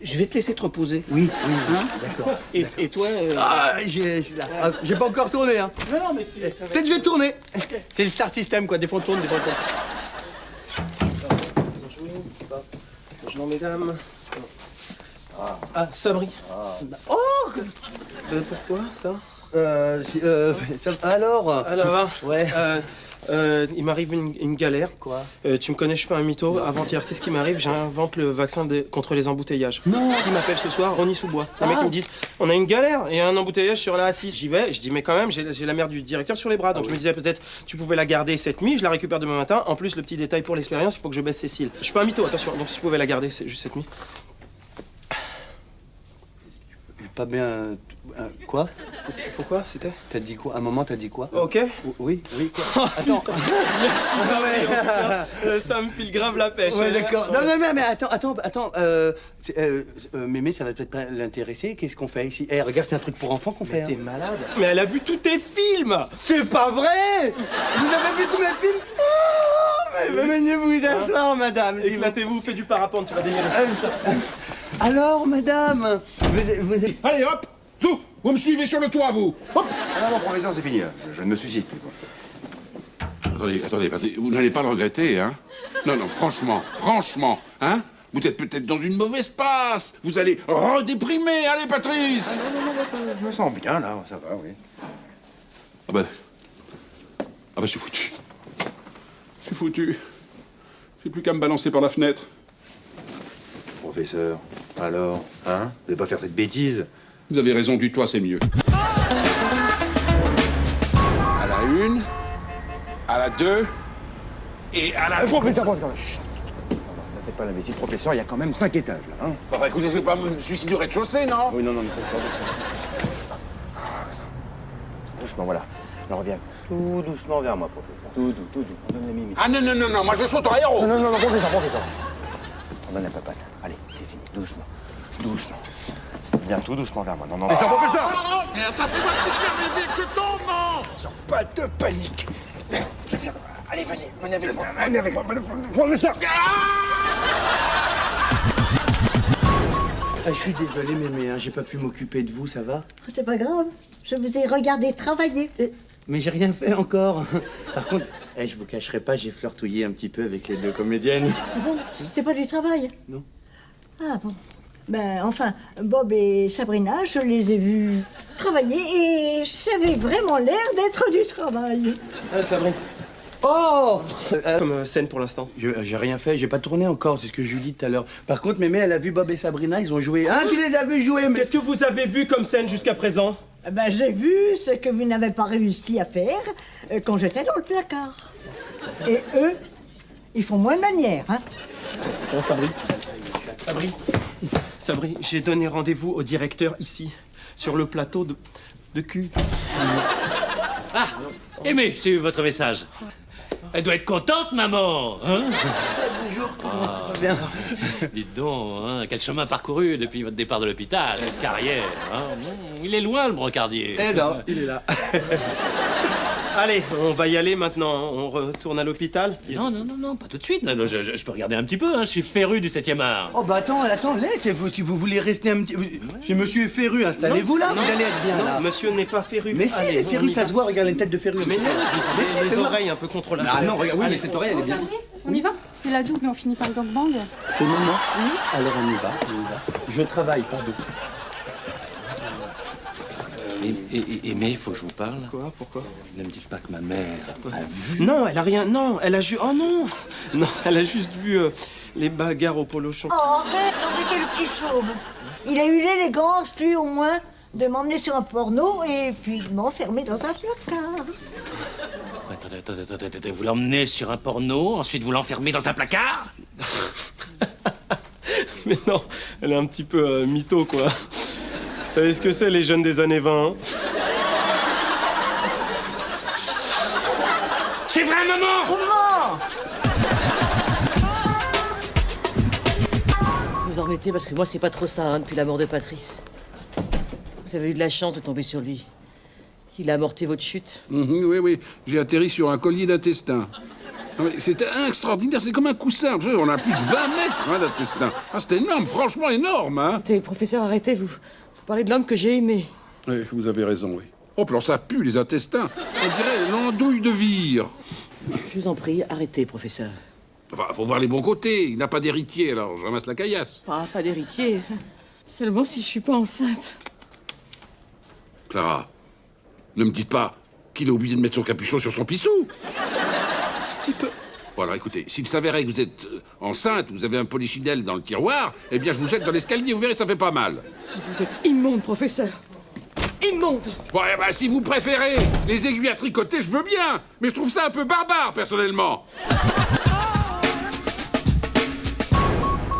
Je vais te laisser te reposer. Oui, hein? D'accord. Et toi j'ai pas encore tourné, hein. Non, mais ça va. Peut-être je vais tourner. Okay. C'est le Star System, quoi. Des fois on tourne, des fois on tourne. Bonjour, mesdames. Ah, Sabri. Oh! Pourquoi, ça? Alors Alors, Ouais. il m'arrive une galère. Quoi? Tu me connais, je suis pas un mytho. Avant-hier, qu'est-ce qui m'arrive? J'invente le vaccin contre les embouteillages. Non. Qui m'appelle ce soir? Rony-sous-Bois. Les mecs me disent, on a une galère et un embouteillage sur la A6. J'y vais, je dis, mais quand même, j'ai la mère du directeur sur les bras. Donc je me disais, peut-être, tu pouvais la garder cette nuit, je la récupère demain matin. En plus, le petit détail pour l'expérience, il faut que je baisse Cécile. Je suis pas un mytho, attention. Donc si tu pouvais la garder juste cette nuit. Pas bien. Quoi? Pourquoi? C'était? T'as dit quoi? À un moment, t'as dit quoi? Ok. Oui, quoi? Attends. Merci, ça me file grave la pêche. Ouais, d'accord. Non, mais attends. Mémé, ça va peut-être pas l'intéresser. Qu'est-ce qu'on fait ici? Eh, regarde, c'est un truc pour enfants qu'on fait. T'es malade? Mais elle a vu tous tes films! C'est pas vrai! Vous avez vu tous mes films? Oh, mais venez vous asseoir, madame. Éclatez-vous, faites du parapente, tu vas délirer. Alors, madame, vous êtes... Allez, hop! Zou! Vous me suivez sur le toit, vous! Hop! Ah non, professeur, c'est fini. Là. Je ne me suscite plus. Quoi. Attendez, vous n'allez pas le regretter, hein? Non, franchement, hein? Vous êtes peut-être dans une mauvaise passe! Vous allez redéprimer! Allez, Patrice! Non, je me sens bien, là. Ça va, oui. Ah bah, je suis foutu. Je suis foutu. J'ai plus qu'à me balancer par la fenêtre. Professeur, alors, hein? Vous n'allez pas faire cette bêtise? Vous avez raison, du toit, c'est mieux. À la 1, à la 2, et à la... Professeur, chut! Ne faites pas l'imbécile, professeur, il y a quand même 5 étages, là, hein? Bah, écoutez, je vais pas me suicider au rez-de-chaussée, non? Oui, non, professeur, doucement, voilà. Alors, reviens tout doucement vers moi, professeur. Tout doux. On donne la mimique. Ah non, moi je saute en héros! Non, professeur. On donne la papate. Allez, c'est fini, doucement. Viens tout doucement vers moi. Non. Professeur! Mais attrapez-moi, je tombe, non! Sans pas de panique. Je viens. Allez, venez avec moi. Professeur! Ah, je suis désolé, mémé, hein, j'ai pas pu m'occuper de vous, ça va? C'est pas grave, je vous ai regardé travailler. Mais j'ai rien fait encore. Par contre, je vous cacherai pas, j'ai flirtouillé un petit peu avec les deux comédiennes. Ah bon, c'est pas du travail? Non. Ah bon. Ben, enfin, Bob et Sabrina, je les ai vus travailler et ça avait vraiment l'air d'être du travail. Sabrine. Oh! Comme scène pour l'instant. J'ai rien fait, j'ai pas tourné encore, c'est ce que je lui dis tout à l'heure. Par contre, mémé, elle a vu Bob et Sabrina, ils ont joué. Hein, tu les as vus jouer, mais... Qu'est-ce que vous avez vu comme scène jusqu'à présent? Ben, j'ai vu ce que vous n'avez pas réussi à faire quand j'étais dans le placard. Et eux, ils font moins de manière, hein. Bon, Sabri, j'ai donné rendez-vous au directeur ici, sur le plateau de cul. Ah, Aimé, j'ai eu votre message. Elle doit être contente, maman, hein? Bien. Dites donc, hein, quel chemin parcouru depuis votre départ de l'hôpital, quelle carrière, hein? Il est loin, le brancardier. Eh non, il est là. Allez, on va y aller maintenant, on retourne à l'hôpital. Non, pas tout de suite. Non, je peux regarder un petit peu, hein. Je suis féru du 7e art. Oh bah attends, laissez-vous, si vous voulez rester un petit... Si monsieur est féru, installez-vous là, vous allez être bien là. Monsieur n'est pas féru. Mais si, allez, féru, ça se voit, regarde une tête de féru. Mais non, vous avez les oreilles un peu contre la tête. Ah non, regarde, oui, mais cette oreille, elle est bien. On y va? C'est la double, on finit par le gangbang. C'est le moment? Oui. Alors on y va. Je travaille, pardon. Aimé, il faut que je vous parle. Quoi? Pourquoi? Ne me dites pas que ma mère a vu. Non, elle a rien. Non, elle a juste. Oh non! Non, elle a juste vu les bagarres au polochon. Oh, arrête d'embêter le petit chauve. Il a eu l'élégance, lui, au moins, de m'emmener sur un porno et puis de m'enfermer dans un placard. Attendez, vous l'emmenez sur un porno, ensuite vous l'enfermez dans un placard? Mais non, elle est un petit peu mytho, quoi. Vous savez ce que c'est, les jeunes des années 20, hein? C'est vrai, maman! Comment? Vous en remettez parce que moi, c'est pas trop ça, hein, depuis la mort de Patrice. Vous avez eu de la chance de tomber sur lui. Il a amorti votre chute. Oui, j'ai atterri sur un collier d'intestin. C'est extraordinaire, c'est comme un coussin. On a plus de 20 mètres d'intestin. Ah, c'est énorme, franchement énorme. Hein. Écoutez, professeur, arrêtez, vous parlez de l'homme que j'ai aimé. Oui, vous avez raison, oui. Oh, puis alors ça pue, les intestins. On dirait l'andouille de vire. Je vous en prie, arrêtez, professeur. Enfin, faut voir les bons côtés. Il n'a pas d'héritier, alors je ramasse la caillasse. Pas d'héritier. Seulement si je suis pas enceinte. Clara, ne me dites pas qu'il a oublié de mettre son capuchon sur son pissou. Un petit peu. Bon, alors écoutez, s'il s'avérait que vous êtes enceinte, vous avez un polichinelle dans le tiroir, eh bien je vous jette dans l'escalier, vous verrez, ça fait pas mal. Vous êtes immonde, professeur. Immonde. Bon, eh ben, si vous préférez les aiguilles à tricoter, je veux bien, mais je trouve ça un peu barbare, personnellement.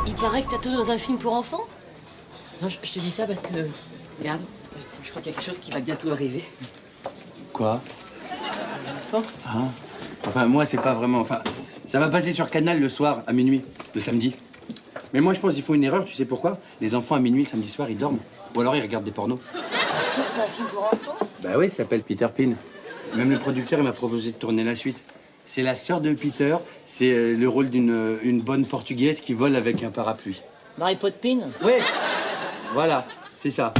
Il paraît que t'as tourné dans un film pour enfants. Enfin, je te dis ça parce que... Regarde, je crois qu'il y a quelque chose qui va bientôt arriver. Quoi? Un enfant. Ah. Enfin, moi, c'est pas vraiment... Enfin, ça va passer sur Canal le soir, à minuit, le samedi. Mais moi, je pense qu'il faut une erreur, tu sais pourquoi? Les enfants, à minuit, le samedi soir, ils dorment. Ou alors, ils regardent des pornos. T'es sûr que c'est un film pour enfants? Bah oui, ça s'appelle Peter Pan. Même le producteur, il m'a proposé de tourner la suite. C'est la sœur de Peter, c'est le rôle d'une une bonne portugaise qui vole avec un parapluie. Mary Poppins? Ouais, voilà, c'est ça.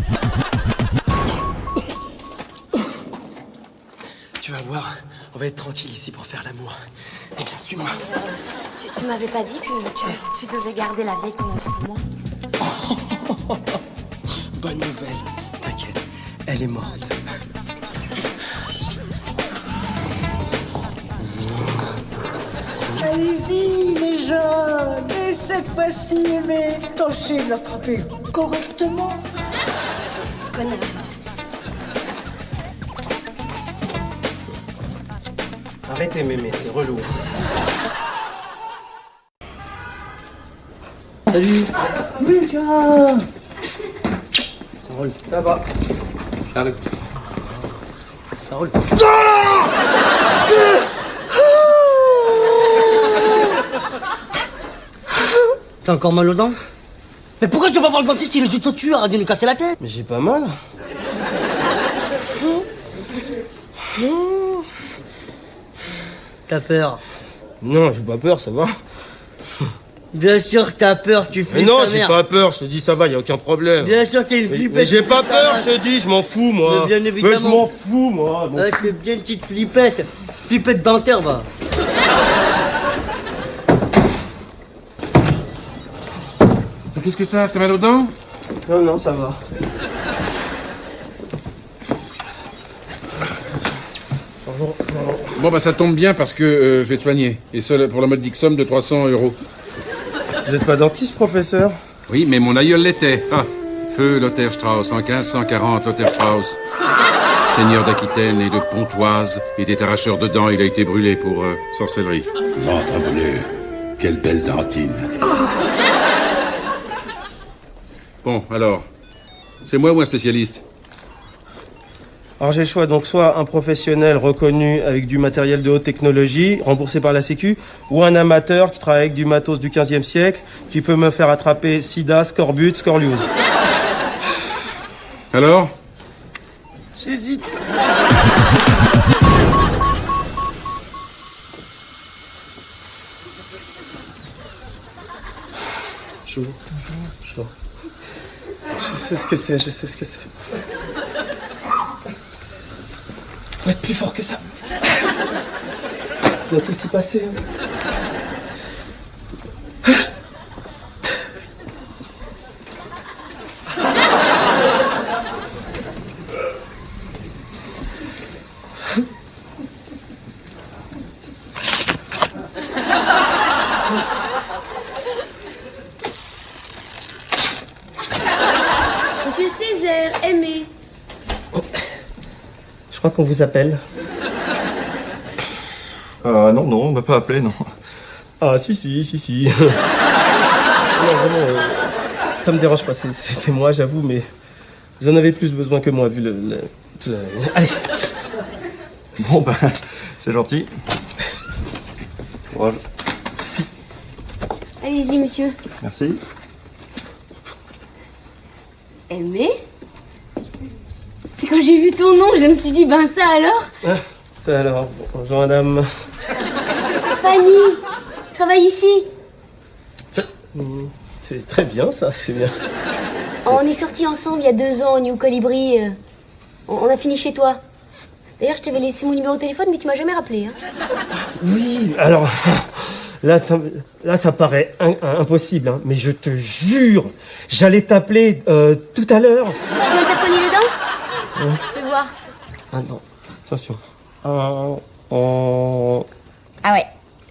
Tu vas voir, on va être tranquille ici pour faire l'amour. Eh bien, suis-moi. Tu m'avais pas dit que tu devais garder la vieille pendant 3 mois? Bonne nouvelle, t'inquiète, elle est morte. Allez-y, les jeunes. Et cette fois-ci, mais tâchez de l'attraper correctement. Connard. Arrêtez, mémé, c'est relou. Salut. Mika. Ça roule. Ça va. J'arrive. Ça roule. T'as encore mal aux dents? Mais pourquoi tu vas pas voir le dentiste? Il est juste au-dessus, arrête de nous casser la tête. Mais j'ai pas mal. T'as peur? Non, j'ai pas peur, ça va. Bien sûr que t'as peur, tu fais Mais non, ta j'ai mère. pas peur, je te dis ça va, y a aucun problème. Bien sûr que t'es une Mais flippette. j'ai pas peur, je te dis, je m'en fous, moi. Mais bien évidemment. Mais je m'en fous, moi. Ouais, t'es bien une petite flippette. Flippette dentaire, va. Qu'est-ce que t'as? T'as mal aux dents? Non, non, ça va. Bon, bah ça tombe bien parce que je vais te soigner. Et ça pour la modique somme de 300 €. Vous êtes pas dentiste, professeur? Oui, mais mon aïeul l'était. Ah, feu Lothaire Strauss, en 1540, Lothaire Strauss. Seigneur d'Aquitaine et de Pontoise, était arracheur de dents, il a été brûlé pour sorcellerie. Ventre bleu, quelle belle dentine. Bon, alors, c'est moi ou un spécialiste? Alors j'ai le choix, donc soit un professionnel reconnu avec du matériel de haute technologie, remboursé par la Sécu, ou un amateur qui travaille avec du matos du 15e siècle, qui peut me faire attraper sida, scorbut, scorliose. Alors? J'hésite. Chaud. Je sais ce que c'est, je sais ce que c'est. Faut être plus fort que ça. Il doit tout s'y passer. Monsieur Césaire, Aimé. Je crois qu'on vous appelle. Non, on m'a pas appelé, non. Ah, si. Non, vraiment, ça me dérange pas, c'était moi, j'avoue, mais vous en avez plus besoin que moi, vu le... Allez. Bon, ben, c'est gentil. Courage. Allez-y, monsieur. Merci. Aimé? C'est quand j'ai vu ton nom, je me suis dit, ben ça alors? Ah, ça alors, bonjour madame. Fanny, je travaille ici. C'est très bien ça, c'est bien. On est sortis ensemble il y a 2 ans au New Colibri. On a fini chez toi. D'ailleurs, je t'avais laissé mon numéro de téléphone, mais tu m'as jamais rappelé. Hein. Oui, alors, là, ça paraît impossible, hein, mais je te jure, j'allais t'appeler tout à l'heure. Tu vas me faire soigner les dents? Fais Ah non, attention. Ah ouais,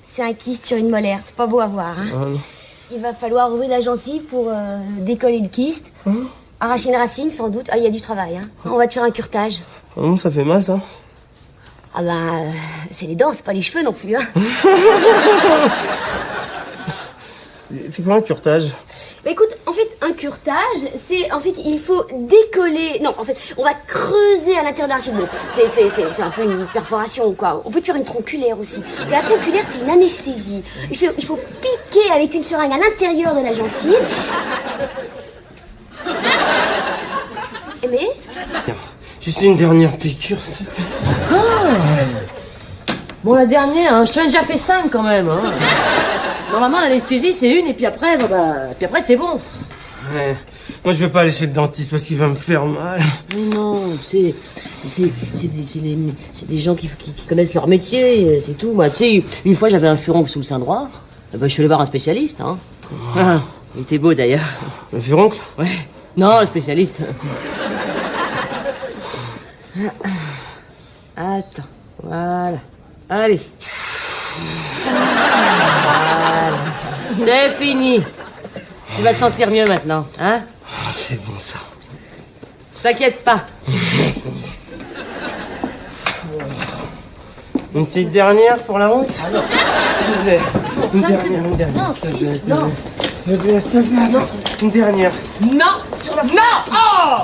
c'est un kyste sur une molaire, c'est pas beau à voir. Hein. Ah non. Il va falloir ouvrir la gencive pour décoller le kyste, arracher une racine sans doute. Ah, il y a du travail. Hein. On va te faire un curetage. Ah non, ça fait mal ça. Ah bah, c'est les dents, c'est pas les cheveux non plus. Hein. C'est quoi un curetage? Bah écoute, en fait, un curetage, c'est... En fait, il faut décoller... Non, en fait, on va creuser à l'intérieur de la racine. Bon, c'est un peu une perforation, quoi. On peut te faire une tronculaire aussi. Parce que la tronculaire, c'est une anesthésie. Il faut piquer avec une seringue à l'intérieur de la gencive. Mais... Juste une dernière piqûre, s'il te plaît. Bon, la dernière, hein, je t'en ai déjà fait 5 quand même. Hein. Normalement, l'anesthésie, c'est une, et puis après, c'est bon. Ouais. Moi, je veux pas aller chez le dentiste parce qu'il va me faire mal. Mais non, c'est des gens qui connaissent leur métier, c'est tout. Moi, tu sais, une fois, j'avais un furoncle sous le sein droit. Ben, je suis allé voir un spécialiste. Hein. Ah, il était beau, d'ailleurs. Le furoncle? Ouais. Non, le spécialiste. Attends, voilà. Allez. Voilà. C'est fini. Tu vas te sentir mieux maintenant, hein? Ah, c'est bon ça. T'inquiète pas. Une petite dernière pour la route? Ah non. S'il te plaît. Une dernière. Non, s'il te plaît, non. S'il te plaît, s'il te plaît, non. Une dernière. Non! Non! Oh!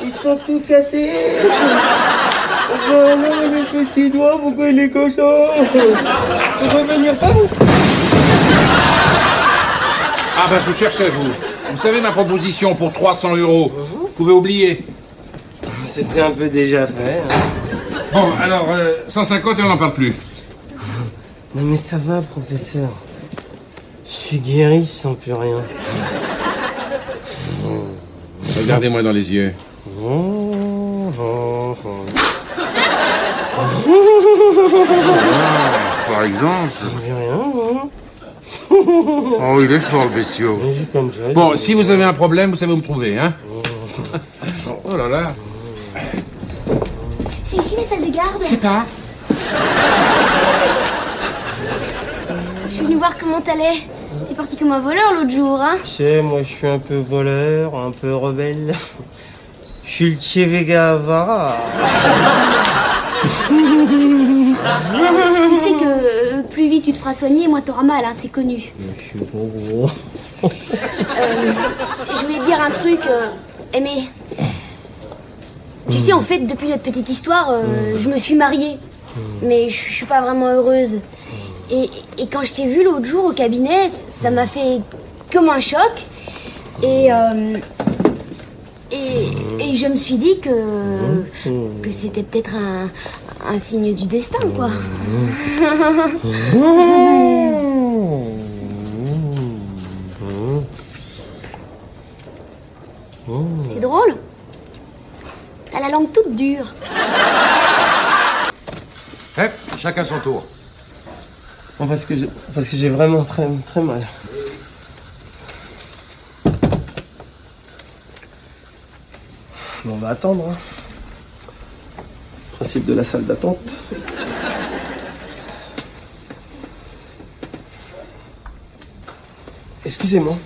Ils sont tout cassés. Oh non, mais le petit doigt, pourquoi il est comme ça? Faut revenir pas vous? Ah ben je vous cherchais, vous. Vous savez ma proposition pour 300 €. Vous pouvez oublier. C'était un peu déjà fait. Hein. Bon, alors, 150 et on n'en parle plus. Non mais ça va, professeur. Je suis guéri, je sens plus rien. Regardez-moi dans les yeux. Par exemple. Rien. Oh, il est fort, le bestiau. Bon, si vous avez un problème, vous savez où me trouver, hein? Oh là là. C'est ici la salle de garde? Je sais pas. Je suis venue voir comment t'allais. T'es parti comme un voleur l'autre jour, hein? Tu sais, moi je suis un peu voleur, un peu rebelle. Je suis le Che Guevara. Tu sais que plus vite tu te feras soigner, moins t'auras mal, hein, c'est connu. Je suis gros. Je voulais te dire un truc, Aimé. Tu sais, en fait, depuis notre petite histoire, je me suis mariée. Mais je suis pas vraiment heureuse. Et quand je t'ai vu l'autre jour au cabinet, ça m'a fait comme un choc. Et je me suis dit que c'était peut-être un signe du destin, quoi. C'est drôle. T'as la langue toute dure. Hep, chacun son tour. Bon, parce que j'ai vraiment très, très mal. Bon, on va attendre. Hein. Principe de la salle d'attente. Excusez-moi.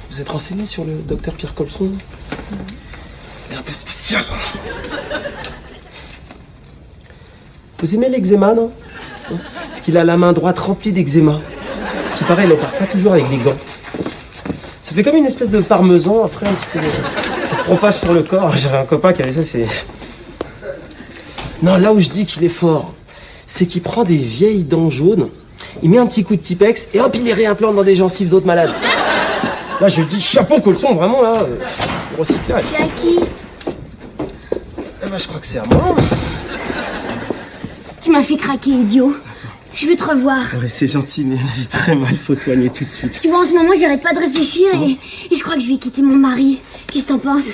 Vous êtes renseigné sur le docteur Pierre Colson? Il est un peu spécial. Vous aimez l'eczéma, non? Parce qu'il a la main droite remplie d'eczéma. Ce qui paraît, il n'opère pas toujours avec des gants. Ça fait comme une espèce de parmesan, après un petit peu... Ça se propage sur le corps. J'avais un copain qui avait ça, c'est... Non, là où je dis qu'il est fort, c'est qu'il prend des vieilles dents jaunes, il met un petit coup de Tipex, et hop, il les réimplante dans des gencives d'autres malades. Là, je dis chapeau Colson, vraiment, là, recyclage. C'est à qui? Eh ben, je crois que c'est à moi. Tu m'as fait craquer, idiot. Je veux te revoir. Ouais, c'est gentil, mais là, j'ai très mal, faut soigner tout de suite. Tu vois, en ce moment, j'arrête pas de réfléchir et je crois que je vais quitter mon mari. Qu'est-ce que t'en penses?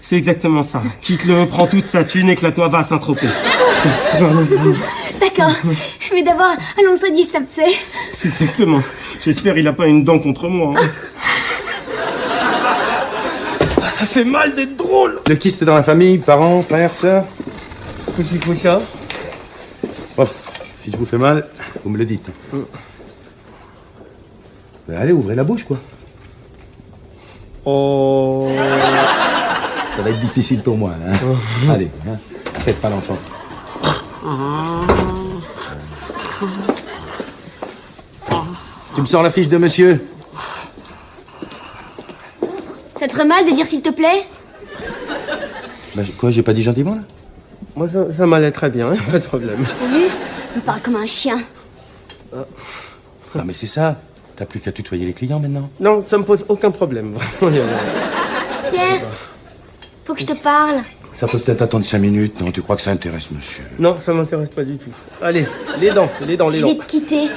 C'est exactement ça. Quitte-le, prends toute sa thune, éclate-toi, va à Saint-Tropez. Merci, pardon. D'accord. Mais d'abord, allons soigner cet abcès. C'est exactement. J'espère il a pas une dent contre moi. Hein. Ah, ça fait mal d'être drôle. Le kyste dans la famille, parents, frères, sœurs. C'est quoi ça? Bon, si je vous fais mal, vous me le dites. Ben allez, ouvrez la bouche, quoi. Oh. Ça va être difficile pour moi, là. Hein. Allez, hein. Faites pas l'enfant. Tu me sors la fiche de monsieur? Ça te ferait mal de dire s'il te plaît? Bah, quoi, j'ai pas dit gentiment, là? Moi, ça m'allait très bien, hein, pas de problème. T'as vu? Il me parle comme un chien. Non, mais c'est ça. T'as plus qu'à tutoyer les clients, maintenant. Non, ça me pose aucun problème. Pierre, faut que je te parle. Ça peut peut-être attendre 5 minutes, non? Tu crois que ça intéresse, monsieur? Non, ça m'intéresse pas du tout. Allez, les dents. Je vais te quitter.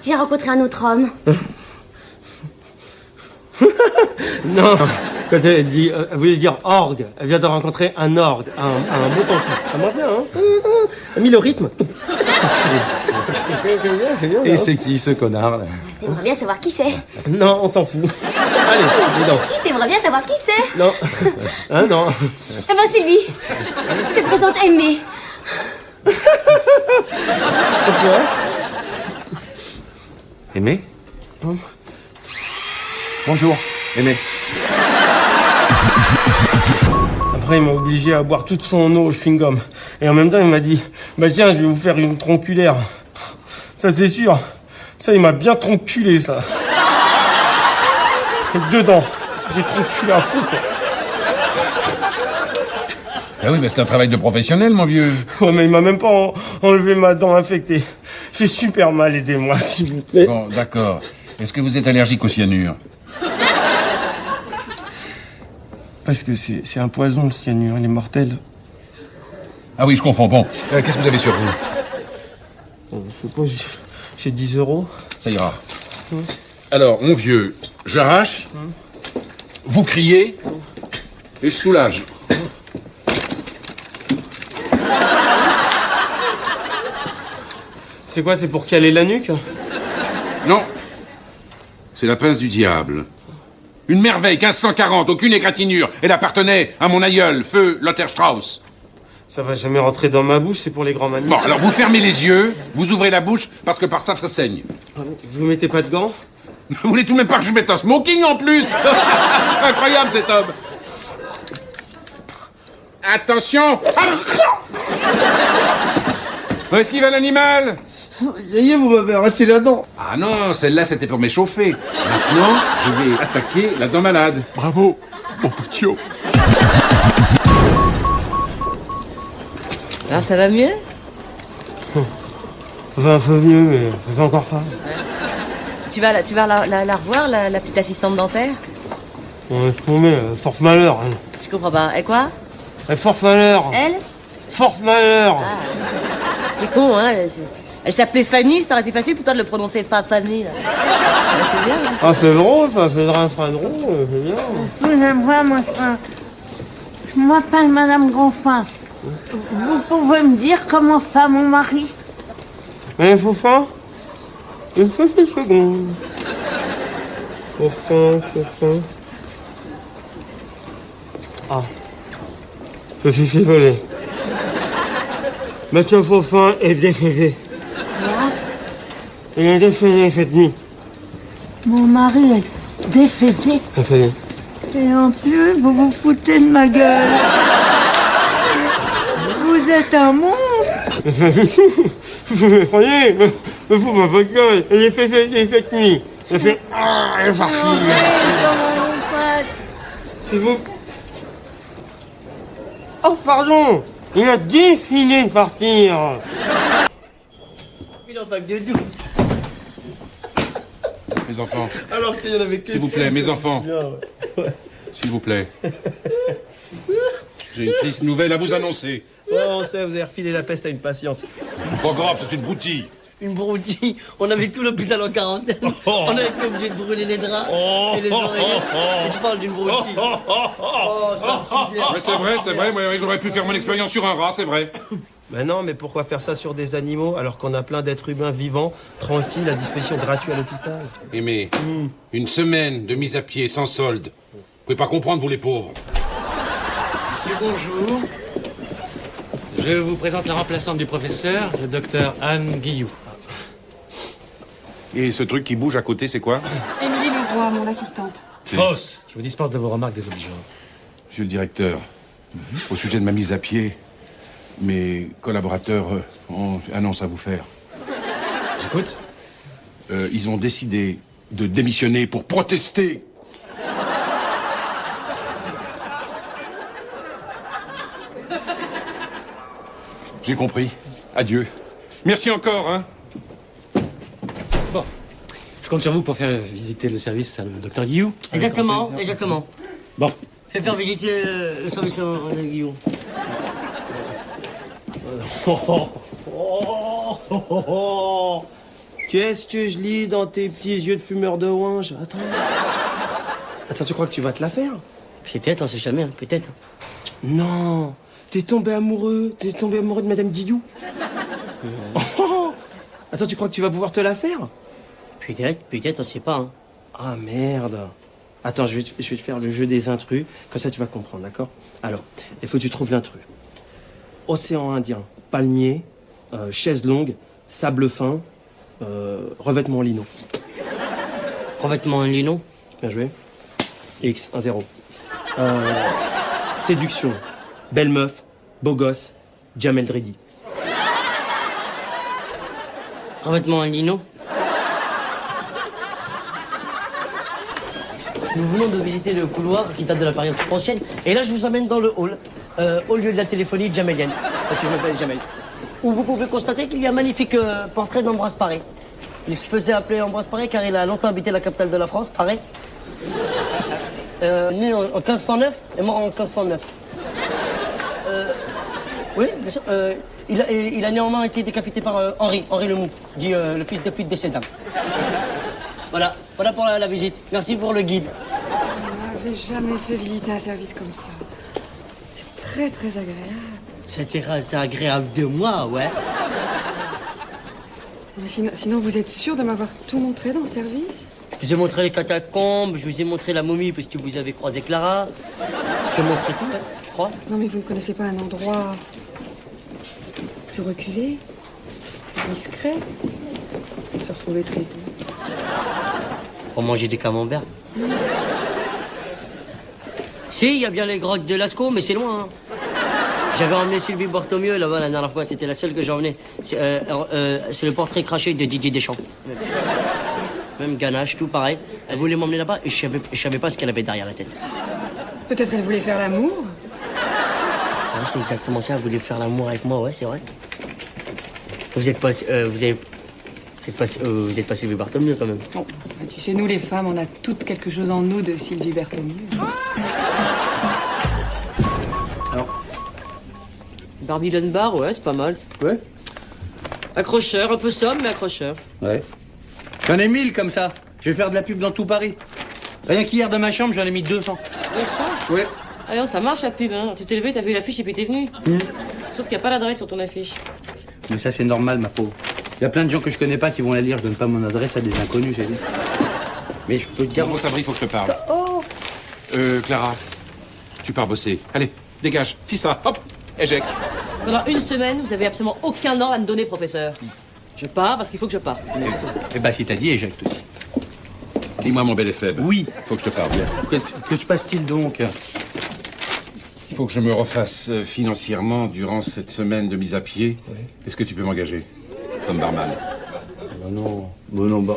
J'ai rencontré un autre homme. Non, quand elle dit, elle voulait dire orgue, elle vient de rencontrer un orgue, un beau temps. Ça marche bien, hein? Elle a mis le rythme. Et c'est qui, ce connard, là? T'aimerais bien savoir qui c'est? Non, on s'en fout. Allez, les dents. Si, t'aimerais bien savoir qui c'est? Non. Hein, non. Eh ben, c'est lui. Je te présente Aimé. Pourquoi? Aimé? Bonjour, Aimé. Après, il m'a obligé à boire toute son eau au chewing-gum. Et en même temps, il m'a dit, bah tiens, je vais vous faire une tronculaire. Ça, c'est sûr. Ça, il m'a bien tronculé, ça. Dedans. J'ai tronculé à fond, quoi. Ah oui, mais c'est un travail de professionnel, mon vieux. Ouais, mais il m'a même pas enlevé ma dent infectée. J'ai super mal, aidez-moi, s'il vous plaît. Bon, d'accord. Est-ce que vous êtes allergique au cyanure? Parce que c'est un poison, le cyanure, il est mortel. Ah oui, je confonds. Bon, qu'est-ce que vous avez sur vous? Je sais pas, j'ai 10 €. Ça ira. Alors, mon vieux, j'arrache, vous criez, et je soulage. C'est quoi, c'est pour caler la nuque? Non. C'est la pince du diable. Une merveille, 1540, aucune égratignure. Elle appartenait à mon aïeul, feu Lothar Strauss. Ça va jamais rentrer dans ma bouche, c'est pour les grands mamies. Bon, alors vous fermez les yeux, vous ouvrez la bouche, parce que par ça saigne. Vous mettez pas de gants? Vous voulez tout de même pas que je mette un smoking en plus? Incroyable cet homme. Attention. Où est-ce qu'il va l'animal? Ça y est, vous m'avez arraché la dent. Ah non, celle-là c'était pour m'échauffer. Maintenant, je vais attaquer la dent malade. Bravo, mon petit. Alors ça va mieux? Ça va un peu mieux, mais ça va encore pas. Tu vas la revoir, la petite assistante dentaire? Ouais, je promets, force malheur. Hein. Je comprends pas. Et quoi? Force malheur. Elle? Force malheur. Ah. C'est con, hein? Elle s'appelait Fanny, ça aurait été facile pour toi de le prononcer pas Fanny. Là. C'est bien, là. Ah, c'est drôle, ça fait drôle, c'est bien. Je m'appelle Madame Gonfin. Vous pouvez me dire comment va mon mari? Mais Fofin, une petite seconde. Fofin. Ah. Je suis désolé. Monsieur Fofin est décédé. Il est décédé cette nuit. Mon mari est décédé. Décédé. Et en plus, vous vous foutez de ma gueule. Vous êtes un monstre. Vous m'effrayez, me fout ma votre gueule. Il est fait cette nuit. Il fait... Ah, elle est partie. C'est vous. Oh, pardon. Il a décidé de partir. Il en pack de 12. Mes enfants. Alors qu'il y en avait que s'il vous plaît, 6, mes enfants. Ouais. S'il vous plaît. J'ai une triste nouvelle à vous annoncer. Ouais, on sait, vous avez refilé la peste à une patiente. C'est pas grave, c'est une broutille. une broutille. On avait tout l'hôpital en quarantaine. On a été obligé de brûler les draps et les oreillers. Et tu parles d'une broutille. Oh, ça me sidère. Ouais, c'est vrai, ouais, j'aurais pu faire mon expérience sur un rat, c'est vrai. Ben non, mais pourquoi faire ça sur des animaux alors qu'on a plein d'êtres humains vivants, tranquilles, à disposition gratuite à l'hôpital? Mais une semaine de mise à pied sans solde. Vous pouvez pas comprendre, vous les pauvres. Monsieur, bonjour. Je vous présente la remplaçante du professeur, le docteur Anne Guillou. Et ce truc qui bouge à côté, c'est quoi? Émilie Leroy, mon assistante. Fausse. Je vous dispense de vos remarques désobligeantes. Monsieur le directeur, au sujet de ma mise à pied, mes collaborateurs ont une annonce à vous faire. J'écoute. Ils ont décidé de démissionner pour protester. J'ai compris. Adieu. Merci encore, hein. Bon. Je compte sur vous pour faire visiter le service à le docteur Guillou. Exactement, exactement. Bon. Fais faire visiter le service à Guillaume. Qu'est-ce que je lis dans tes petits yeux de fumeur de ouinge? Attends, tu crois que tu vas te la faire? Peut-être, on sait jamais, hein, peut-être. Non, t'es tombé amoureux de Madame Guillou? Attends, tu crois que tu vas pouvoir te la faire? Peut-être, on sait pas. Hein. Ah merde. Attends, je vais te faire le jeu des intrus, comme ça tu vas comprendre, d'accord? Alors, il faut que tu trouves l'intrus. Océan Indien, palmier, chaise longue, sable fin, revêtement en lino. Revêtement en lino? Bien joué. X, 1-0. Séduction, belle meuf, beau gosse, Jamel Dredi. Revêtement en lino? Nous venons de visiter le couloir qui date de la période ancienne. Et là, je vous emmène dans le hall, au lieu de la téléphonie jamelienne. Parce que je m'appelle Jamel. Où vous pouvez constater qu'il y a un magnifique portrait d'Ambroise Paré. Il se faisait appeler Ambroise Paré car il a longtemps habité la capitale de la France, Paré. Né en 1509 et mort en 1509. Oui, bien sûr. Il a néanmoins été décapité par Henri le Mou, dit le fils de pute de ces dames. Voilà pour la visite. Merci pour le guide. On m'avait jamais fait visiter un service comme ça. C'est très très agréable. C'était assez agréable de moi, ouais. Mais sinon, vous êtes sûr de m'avoir tout montré dans le service? Je vous ai montré les catacombes, je vous ai montré la momie parce que vous avez croisé Clara. Je vous ai montré tout, hein, je crois. Non, mais vous ne connaissez pas un endroit plus reculé, plus discret, pour se retrouver tous les deux? Pour manger des camemberts. Si, il y a bien les grottes de Lascaux, mais c'est loin. Hein. J'avais emmené Sylvie Bartholomew là-bas la dernière fois, c'était la seule que j'ai emmenée. C'est le portrait craché de Didier Deschamps. Même ganache, tout pareil. Elle voulait m'emmener là-bas et je savais pas ce qu'elle avait derrière la tête. Peut-être elle voulait faire l'amour? Ouais, c'est exactement ça, elle voulait faire l'amour avec moi, ouais, c'est vrai. Vous êtes pas Sylvie Bartholomew quand même. Bon, tu sais, nous les femmes, on a toutes quelque chose en nous de Sylvie Bartholomew. Alors, Babylon Bar, ouais, c'est pas mal. Ouais. Accrocheur, un peu somme, mais accrocheur. Ouais. J'en ai 1000 comme ça. Je vais faire de la pub dans tout Paris. Rien qu'hier dans ma chambre, j'en ai mis 200. 200? Ouais. Alors, ça marche la pub, hein. Tu t'es levé, t'as vu l'affiche et puis t'es venu. Sauf qu'il n'y a pas l'adresse sur ton affiche. Mais ça, c'est normal, ma pauvre. Il y a plein de gens que je connais pas qui vont la lire. Je donne pas mon adresse à des inconnus, j'ai dit. Mais je peux te garantir. Bon, Sabri, faut que je te parle. Clara, tu pars bosser. Allez, dégage, fis ça, hop, éjecte. Pendant une semaine, vous avez absolument aucun ordre à me donner, professeur. Je pars parce qu'il faut que je parte. Mais c'est tout. Eh ben, si t'as dit, éjecte aussi. Dis-moi, mon bel Éphèbe. Oui. Faut que je te parle bien. Que se passe-t-il donc? Il faut que je me refasse financièrement durant cette semaine de mise à pied. Oui. Est-ce que tu peux m'engager comme barman? Non,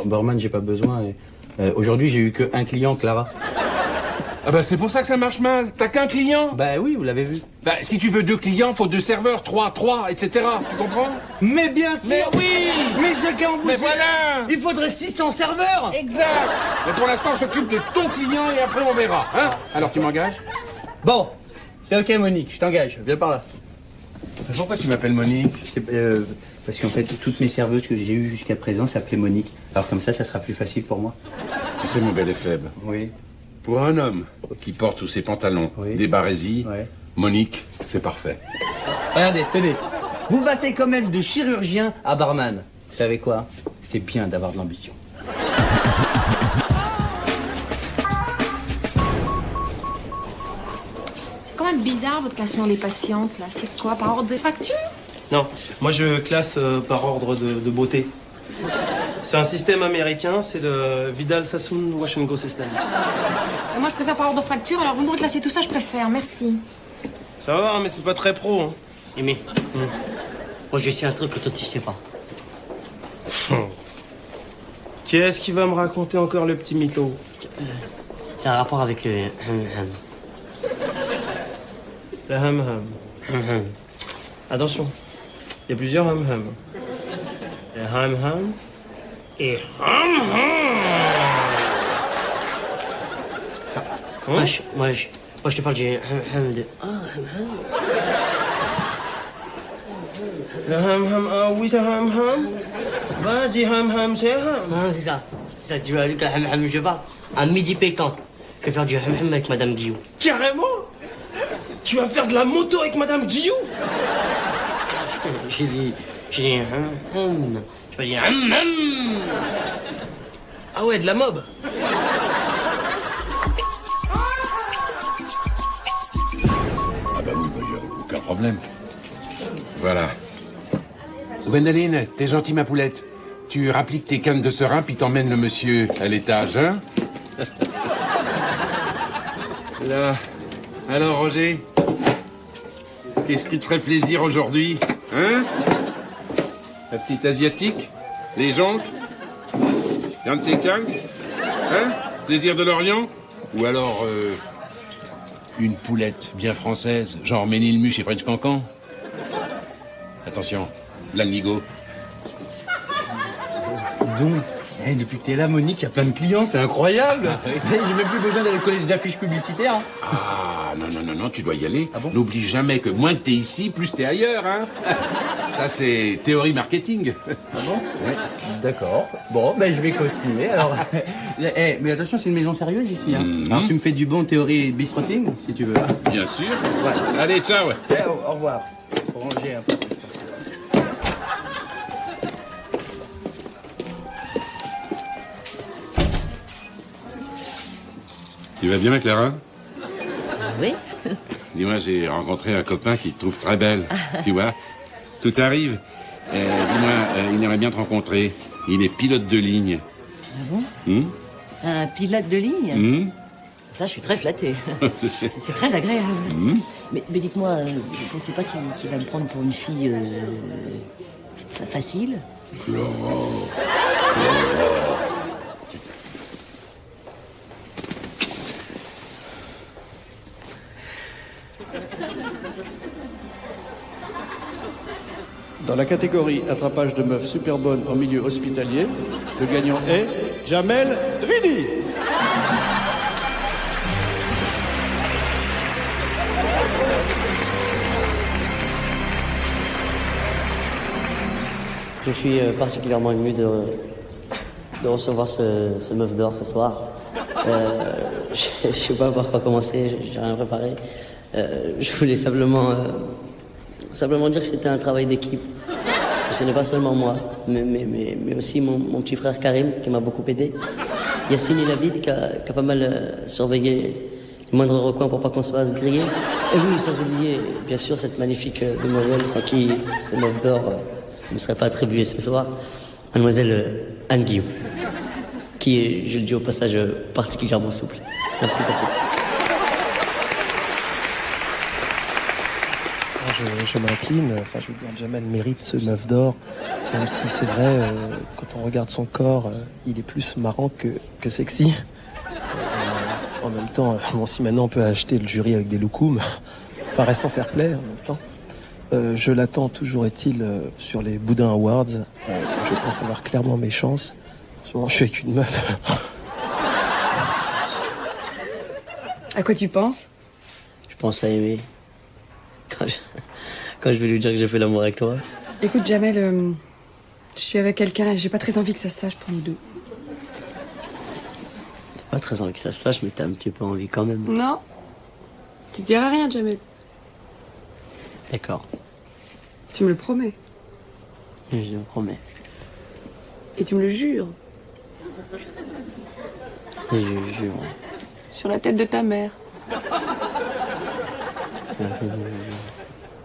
barman, j'ai pas besoin. Aujourd'hui, j'ai eu que un client, Clara. Ah bah c'est pour ça que ça marche mal. T'as qu'un client? Bah oui, vous l'avez vu. Bah si tu veux 2 clients, faut 2 serveurs, 3, etc. Tu comprends? Mais bien sûr. Mais oui. Mais j'ai qu'à embaucher. Mais voilà. Il faudrait 600 serveurs. Exact. Mais pour l'instant, on s'occupe de ton client et après on verra. Hein? Alors tu m'engages? Bon, c'est ok, Monique, je t'engage. Viens par là. Pourquoi tu m'appelles Monique? Parce qu'en fait, toutes mes serveuses que j'ai eues jusqu'à présent s'appelaient Monique. Alors comme ça sera plus facile pour moi. Tu sais, mon bel Ephèbe, Oui. pour un homme qui porte sous ses pantalons des barésies, Monique, c'est parfait. Regardez, tenez. Vous passez quand même de chirurgien à barman. Vous savez quoi? C'est bien d'avoir de l'ambition. C'est quand même bizarre votre classement des patientes là. C'est quoi, par ordre des fractures? Non, moi je classe par ordre de beauté. C'est un système américain, c'est le Vidal-Sassoon Wash and Go System. Et moi je préfère par ordre de fracture, alors vous me reclassez tout ça, je préfère, merci. Ça va, hein, mais c'est pas très pro. Hein. Aimé, moi je sais un truc que toi tu sais pas. Qu'est-ce qui va me raconter encore le petit mytho? C'est un rapport avec le ham-ham. Le ham-ham. Attention, il y a plusieurs ham-ham. Le ham-ham et ham-ham. Moi je te parle du ham-ham de... Oh, ham-ham. Le ham-ham, ah oui, c'est ham-ham. Vas-y, ham-ham, c'est ham. Non, c'est ça. C'est ça, tu vois, Lucas, ham-ham, je parle. À midi pétant, je vais faire du ham-ham avec Madame Guillou. Carrément? Tu vas faire de la moto avec Madame Guillou? J'ai dit ham-ham. Je pas dit ham-ham. Ah ouais, de la mob. Ah bah oui, bah y a aucun problème. Voilà. Gwendoline, t'es gentille ma poulette. Tu rappliques tes cannes de serin puis t'emmènes le monsieur à l'étage, hein? Là. Alors, Roger? Qu'est-ce qui te ferait plaisir aujourd'hui? Hein? La petite asiatique? Les jonques? Y'en de ces cannes? Hein? Plaisir de l'Orient? Ou alors, une poulette bien française, genre Ménilmuche et French Cancan? Attention, l'alnigo. Donc, depuis que t'es là, Monique, il y a plein de clients, c'est incroyable. J'ai même plus besoin d'aller coller des affiches publicitaires. Ah, non, tu dois y aller. Ah bon? N'oublie jamais que moins que t'es ici, plus t'es ailleurs, hein. Ça, c'est théorie marketing. Ah bon? Ouais, d'accord. Bon, ben je vais continuer, alors. Mais attention, c'est une maison sérieuse ici, hein. Alors tu me fais du bon théorie bistroting, si tu veux. Bien sûr. Voilà. Allez, ciao. Au revoir. Faut ranger un peu. Tu vas bien, Clara? Oui. Dis-moi, j'ai rencontré un copain qui te trouve très belle. Tu vois? Tout arrive. Dis-moi, il aimerait bien te rencontrer. Il est pilote de ligne. Ah bon? Un pilote de ligne? Ça, je suis très flattée. C'est très agréable. Mais dites-moi, vous pensez pas qu'il va me prendre pour une fille facile? Clara. Dans la catégorie attrapage de meufs super bonnes en milieu hospitalier, le gagnant est Jamel Dridi. Je suis particulièrement ému de recevoir ce meuf d'or ce soir. Je sais pas par quoi commencer, j'ai rien préparé. Je voulais simplement dire que c'était un travail d'équipe. Ce n'est pas seulement moi, mais aussi mon petit frère Karim qui m'a beaucoup aidé. Yassine Labid qui a pas mal surveillé les moindres recoins pour pas qu'on se fasse griller. Et oui, sans oublier, bien sûr, cette magnifique demoiselle sans qui ce meuf d'or ne serait pas attribué ce soir, mademoiselle Anne Guillou, qui est, je le dis au passage, particulièrement souple. Merci pour tout. Je m'incline, enfin je veux dire, Jamel mérite ce meuf d'or, même si c'est vrai, quand on regarde son corps, il est plus marrant que sexy. En même temps, bon, si maintenant on peut acheter le jury avec des loukoums, enfin restons fair play en même temps. Je l'attends, toujours est-il, sur les Boudin Awards. Je pense avoir clairement mes chances. En ce moment, je suis avec une meuf. À quoi tu penses? Je pense à aimer. Quand je vais lui dire que j'ai fait l'amour avec toi. Écoute, Jamel, je suis avec quelqu'un et j'ai pas très envie que ça se sache pour nous deux. Pas très envie que ça se sache, mais t'as un petit peu envie quand même. Non. Tu diras rien, Jamel. D'accord. Tu me le promets. Je te promets. Et tu me le jures. Et je jure. Sur la tête de ta mère.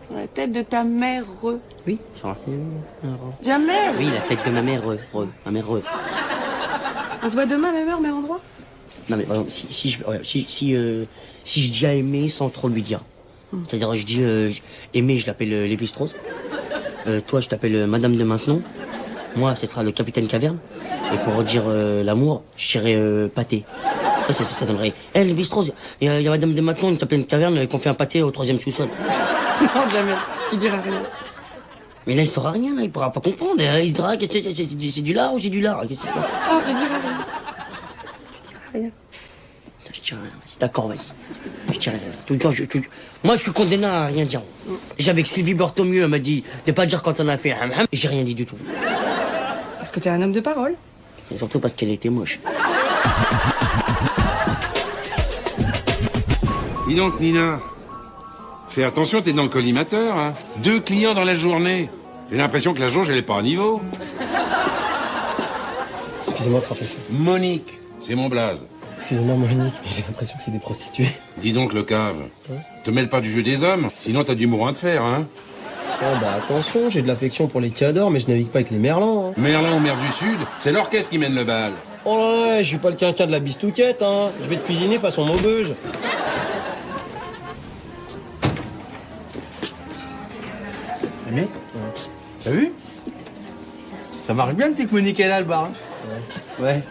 Sur la tête de ta mère. Oui, sur la Jamel. Oui, la tête de ma mère, ma mère. On se voit demain, même heure, même endroit. Non mais par exemple, si je dis à Aimé sans trop lui dire. C'est-à-dire je dis Aimé, je l'appelle Lévi-Strauss. Toi, je t'appelle Madame de Maintenon. Moi, ce sera le capitaine Caverne. Et pour dire l'amour, je dirais pâté. Ça donnerait. Eh, Lévi-Strauss, il y a Madame de Maintenon, une capitaine Caverne, qu'on fait un pâté au 3e sous-sol. Non, Jamel, il dira rien. Mais là, il saura rien, là, il pourra pas comprendre. Il se dira que c'est du lard ou c'est du lard. Qu'est-ce qui se passe? Oh, tu diras rien. Tu diras rien. Je dirai rien. D'accord, vas-y. Je dirai rien. Moi, je suis condamné à rien dire. Déjà, avec Sylvie Berthomieux, elle m'a dit de pas dire quand on a fait ham ham. J'ai rien dit du tout. Parce que t'es un homme de parole. Et surtout parce qu'elle était moche. Dis donc, Nina. Fais attention, t'es dans le collimateur, hein. 2 clients dans la journée. J'ai l'impression que la jauge, elle est pas à niveau. Excusez-moi, professeur. Monique, c'est mon blaze. Excusez-moi, Monique, mais j'ai l'impression que c'est des prostituées. Dis donc, le cave. Te mêle pas du jeu des hommes, sinon t'as du mourin à te faire, hein. Oh bah attention, j'ai de l'affection pour les cadors, mais je navigue pas avec les merlans. Hein. Merlin ou mer du Sud, c'est l'orchestre qui mène le bal. Oh là là, je suis pas le quinquin de la bistouquette, hein. Je vais te cuisiner façon Maubeuge. Mais t'as vu? Ça marche bien depuis que Monique est là, le bar. Hein. Ouais.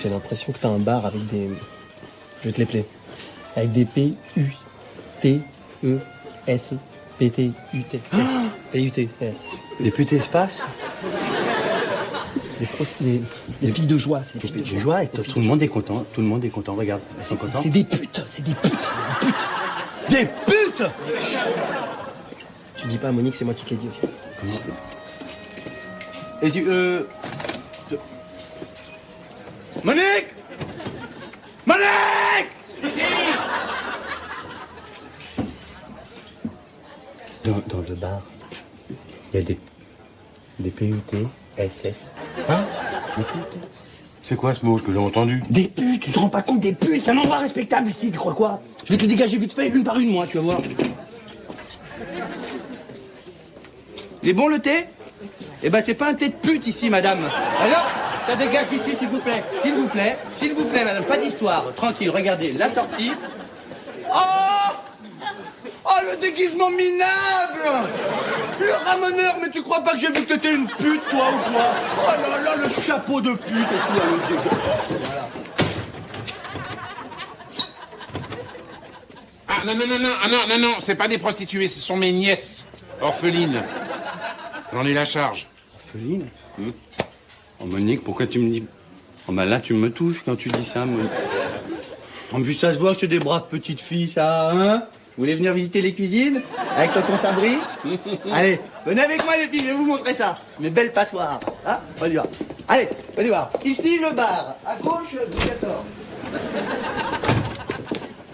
J'ai l'impression que t'as un bar avec des... Je vais te l'épeler. Avec des P-U-T-E-S. P-T-U-T-S. P-U-T-S. Des putes espaces. Des filles de joie. C'est des filles de joie et tout le monde est content. Tout le monde est content. Regarde. C'est des putes. C'est des putes. Des putes. Chut. Tu dis pas à Monique, c'est moi qui te l'ai dit. Comment? Et tu... Monique! Monique! Dans le bar, il y a des P-U-T-S-S. Hein? Des putes. C'est quoi ce mot que j'ai entendu? Des putes, tu te rends pas compte, des putes, c'est un endroit respectable ici, tu crois quoi? Je vais te les dégager vite fait, une par une, moi, tu vas voir. Il est bon le thé? Eh ben c'est pas un thé de pute ici, madame. Alors, ça dégage ici, s'il vous plaît. S'il vous plaît, madame, pas d'histoire. Tranquille, regardez, la sortie. Oh! Oh, le déguisement minable! Le ramoneur, mais tu crois pas que j'ai vu que t'étais une pute, toi, ou quoi? Oh là là, le chapeau de pute et tout, là, le dégage. Voilà. Ah non, c'est pas des prostituées, ce sont mes nièces. Orphelines. J'en ai la charge. Orpheline? Oh, Monique, pourquoi tu me dis... Oh, bah là, tu me touches quand tu dis ça, Monique. En plus, ça se voit que c'est des braves petites filles, ça, hein? Vous voulez venir visiter les cuisines? Avec tonton Sabri? Allez, venez avec moi, les filles, je vais vous montrer ça. Mes belles passoires. Hein? On y va. Allez, venez voir. Ici, le bar. À gauche, du 14.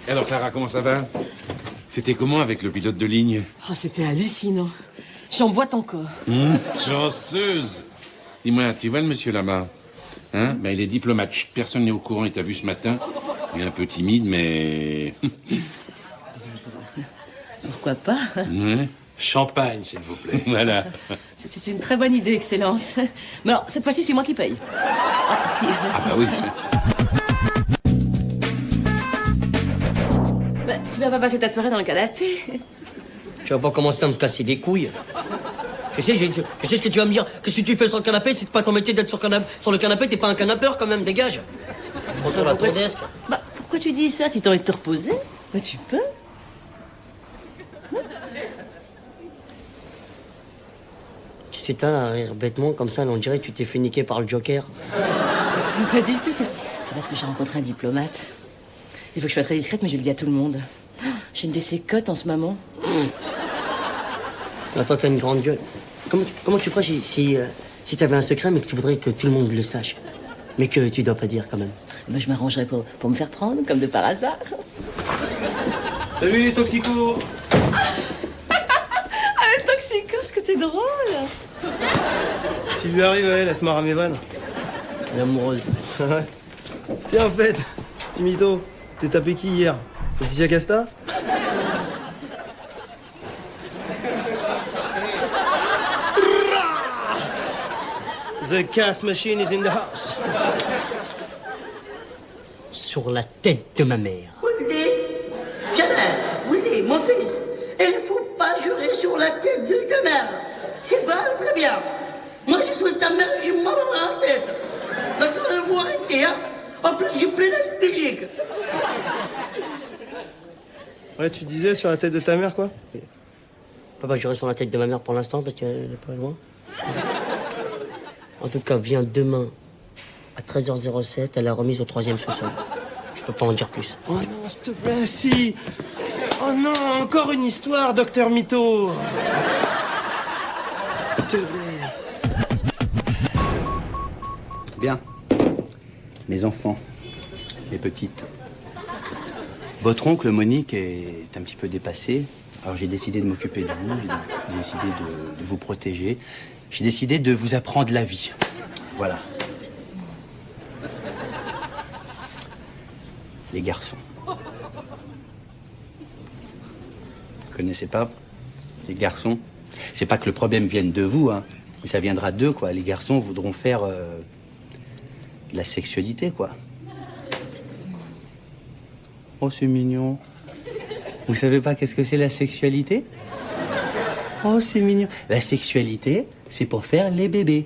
Alors, Clara, comment ça va? C'était comment avec le pilote de ligne? Oh, c'était hallucinant. J'en boite encore. Chanceuse. Dis-moi, tu vois le monsieur là-bas? Hein? Ben, il est diplomate. Chut, personne n'est au courant, il t'a vu ce matin. Il est un peu timide, mais... Pourquoi pas? Ouais. Champagne, s'il vous plaît. Voilà. C'est une très bonne idée, Excellence. Mais alors, cette fois-ci, c'est moi qui paye. Ah, si, Ah oui. Bah, tu vas pas passer ta soirée dans le canapé? Tu vas pas commencer à me casser les couilles. Je sais ce que tu vas me dire. Que si tu fais sur le canapé, c'est pas ton métier d'être sur le canapé, t'es pas un canapeur quand même, dégage. Retourne à ton desk. Bah, pourquoi tu dis ça? Si t'as envie de te reposer, bah tu peux. Tu sais, t'as un rire bêtement comme ça, on dirait que tu t'es fait niquer par le Joker. Pas du tout, c'est parce que j'ai rencontré un diplomate. Il faut que je sois très discrète, mais je le dis à tout le monde. J'ai une de ces cotes en ce moment. Attends, t'as une grande gueule. Comment tu ferais si t'avais un secret, mais que tu voudrais que tout le monde le sache? Mais que tu dois pas dire, quand même. Ben, je m'arrangerais pour me faire prendre, comme de par hasard. Salut les toxicos. Ah, mais Toxico, est-ce que t'es drôle? Si lui arrive, allez, laisse-moi ramer vanne. Elle est amoureuse. Ouais. Tiens, en fait, petit mytho, t'es tapé qui hier? Laetitia Casta? The gas machine is in the house. Sur la tête de ma mère. Woody, Jamel, Woody, mon fils, il ne faut pas jurer sur la tête de ta mère. C'est pas très bien. Moi, je suis ta mère, j'ai mal à la tête. Maintenant, il faut arrêter, hein. En plus, j'ai plein d'aspégique. Ouais, tu disais sur la tête de ta mère, quoi? Papa, jurer sur la tête de ma mère pour l'instant, parce qu'elle est pas loin. En tout cas, viens demain à 13h07 à la remise au 3e sous-sol. Je peux pas en dire plus. Oh non, s'il te plaît, si. Oh non, encore une histoire, docteur Mytho. S'il te plaît. Bien. Mes enfants, les petites. Votre oncle Monique est un petit peu dépassé. Alors j'ai décidé de m'occuper de vous, j'ai décidé de vous protéger. J'ai décidé de vous apprendre la vie. Voilà. Les garçons. Vous connaissez pas? Les garçons. C'est pas que le problème vienne de vous, hein. Mais ça viendra d'eux, quoi. Les garçons voudront faire de la sexualité, quoi. Oh, c'est mignon. Vous savez pas qu'est-ce que c'est la sexualité? Oh, c'est mignon. La sexualité, c'est pour faire les bébés.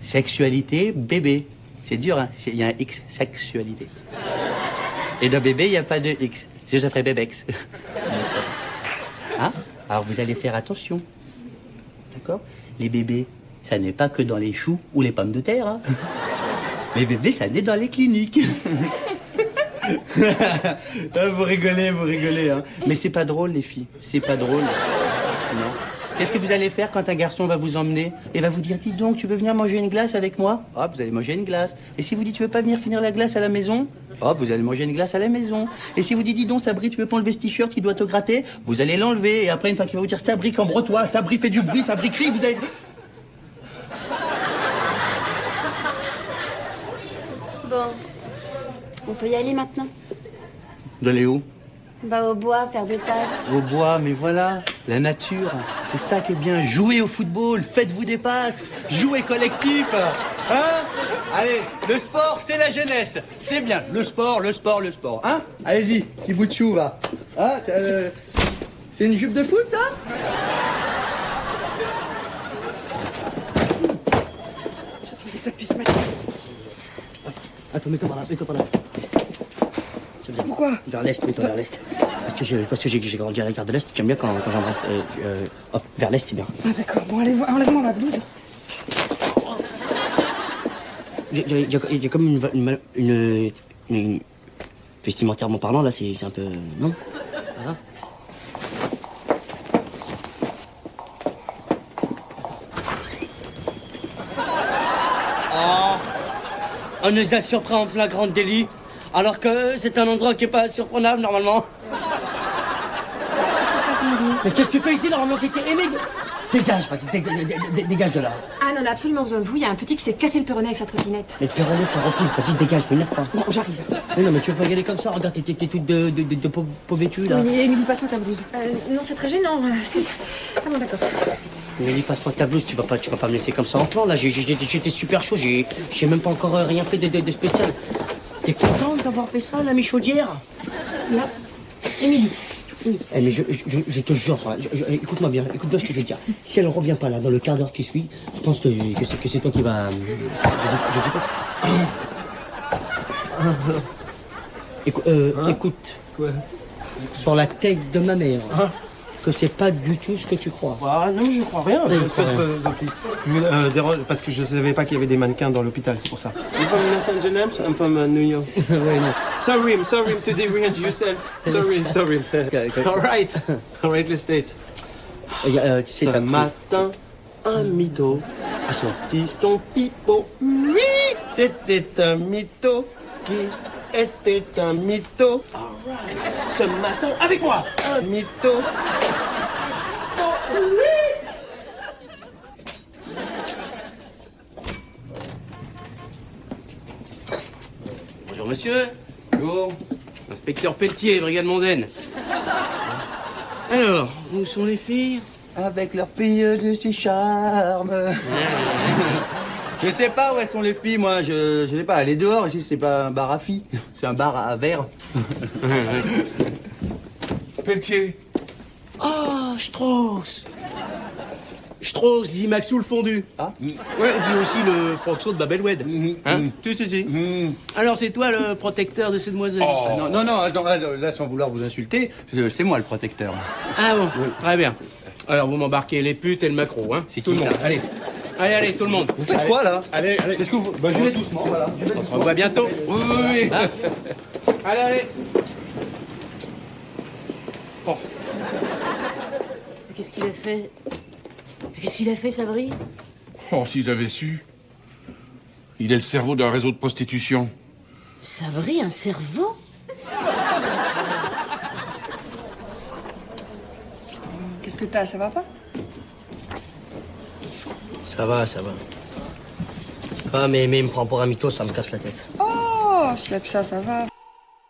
Sexualité, bébé. C'est dur, hein? Il y a un X, sexualité. Et dans bébé, il n'y a pas de X. Sinon, ça ferait bébex. Hein? Alors, vous allez faire attention. D'accord? Les bébés, ça n'est pas que dans les choux ou les pommes de terre, hein? Les bébés, ça naît dans les cliniques. Vous rigolez, hein. Mais c'est pas drôle, les filles. C'est pas drôle. Non. Qu'est-ce que vous allez faire quand un garçon va vous emmener et va vous dire, dis donc, tu veux venir manger une glace avec moi? Hop, vous allez manger une glace. Et si vous dites, tu veux pas venir finir la glace à la maison? Hop, vous allez manger une glace à la maison. Et si vous dites, dis donc, Sabri, tu veux pas enlever ce t-shirt qui doit te gratter? Vous allez l'enlever. Et après, une fois qu'il va vous dire, Sabri, cambre-toi, Sabri, fais du bruit, Sabri, crie, vous allez... Bon, on peut y aller maintenant. Vous allez où? Bah au bois, faire des passes. Au bois, mais voilà, la nature, c'est ça qui est bien. Jouez au football, faites-vous des passes, jouez collectif, hein? Allez, le sport, c'est la jeunesse, c'est bien. Le sport, hein? Allez-y, petit bout de chou, va. Hein? C'est une jupe de foot, ça? J'attendais ça depuis ce matin. Attends, mets-toi par là. Pourquoi? Vers l'est, mets-toi vers l'est. Parce que j'ai grandi à la gare de l'Est, j'aime bien quand j'embrasse... hop, vers l'est, c'est bien. Ah d'accord, bon allez, enlève-moi ma blouse. Il y a comme une vestimentairement parlant, là, c'est un peu... Non? Ah. On nous a surpris en flagrant délit, alors que c'est un endroit qui est pas surprenable, normalement. Mais qu'est-ce que tu fais ici, normalement? C'était Émile. Dégage, dégage de là. Ah non, on a absolument besoin de vous. Il y a un petit qui s'est cassé le péroné avec sa trottinette. Mais le péroné, ça repousse. Vas-y, dégage, m'énerve pas. Bon, j'arrive. Mais non, mais tu veux pas y aller comme ça. Regarde, t'es toute de peau vêtue, là. Oui, Émilie, passe-moi ta blouse. Non, c'est très gênant. C'est... Ah bon, d'accord. Émilie, passe-moi ta blouse. Tu vas pas me laisser comme ça en plan, là. J'étais super chaud. J'ai même pas encore rien fait de spécial. T'es contente d'avoir fait ça, la Michaudière? Là, Émilie. Oui. Eh, mais je te jure, écoute-moi bien, ce que je vais dire. Si elle revient pas là dans le quart d'heure qui suit, je pense que c'est toi qui vas... Je dis pas... Écoute, Quoi? sur la tête de ma mère. Hein? que c'est pas du tout ce que tu crois. Ah non, je crois rien. Oui, je crois rien. Parce que je savais pas qu'il y avait des mannequins dans l'hôpital, c'est pour ça. You're from Los Angeles? I'm from New York. Oui, non. Sorry to derange yourself. Sorry. All right, let's date. Tu sais, Ce matin, un mytho a sorti son pipeau. Oui, c'était un mytho qui était un mytho. All right. Ce matin, avec moi, un mytho. Oh, oui. Bonjour monsieur. Bonjour. Inspecteur Pelletier, brigade mondaine. Alors, où sont les filles? Avec leurs filles de si charme. Je sais pas où elles sont les filles, moi, je sais pas. Elle est dehors, ici, c'est pas un bar à filles, c'est un bar à verre. Pelletier. Oh, Strauss. Strauss dit Maxou le fondu. Ah. Ouais, on dit aussi le proxo de Babelwed. Hein? Si. Alors, c'est toi le protecteur de ces demoiselles? Oh. Ah, non, attends, là, sans vouloir vous insulter, c'est moi le protecteur. Ah bon, très bien. Alors, vous m'embarquez les putes et le macro, hein? C'est tout qui, le monde. ça? Allez, tout le monde. Vous faites quoi, là? Allez. Qu'est-ce que vous... Bah, je vais doucement, voilà. On se revoit bientôt. Oui. Hein? Allez. Bon. Qu'est-ce qu'il a fait? Qu'est-ce qu'il a fait, Sabri? Oh, s'ils avaient su. Il est le cerveau d'un réseau de prostitution. Sabri, un cerveau? Qu'est-ce que t'as, ça va pas? Ça va. Ah, mais il me prend pour un mytho, ça me casse la tête. Oh, s'il y a que ça va.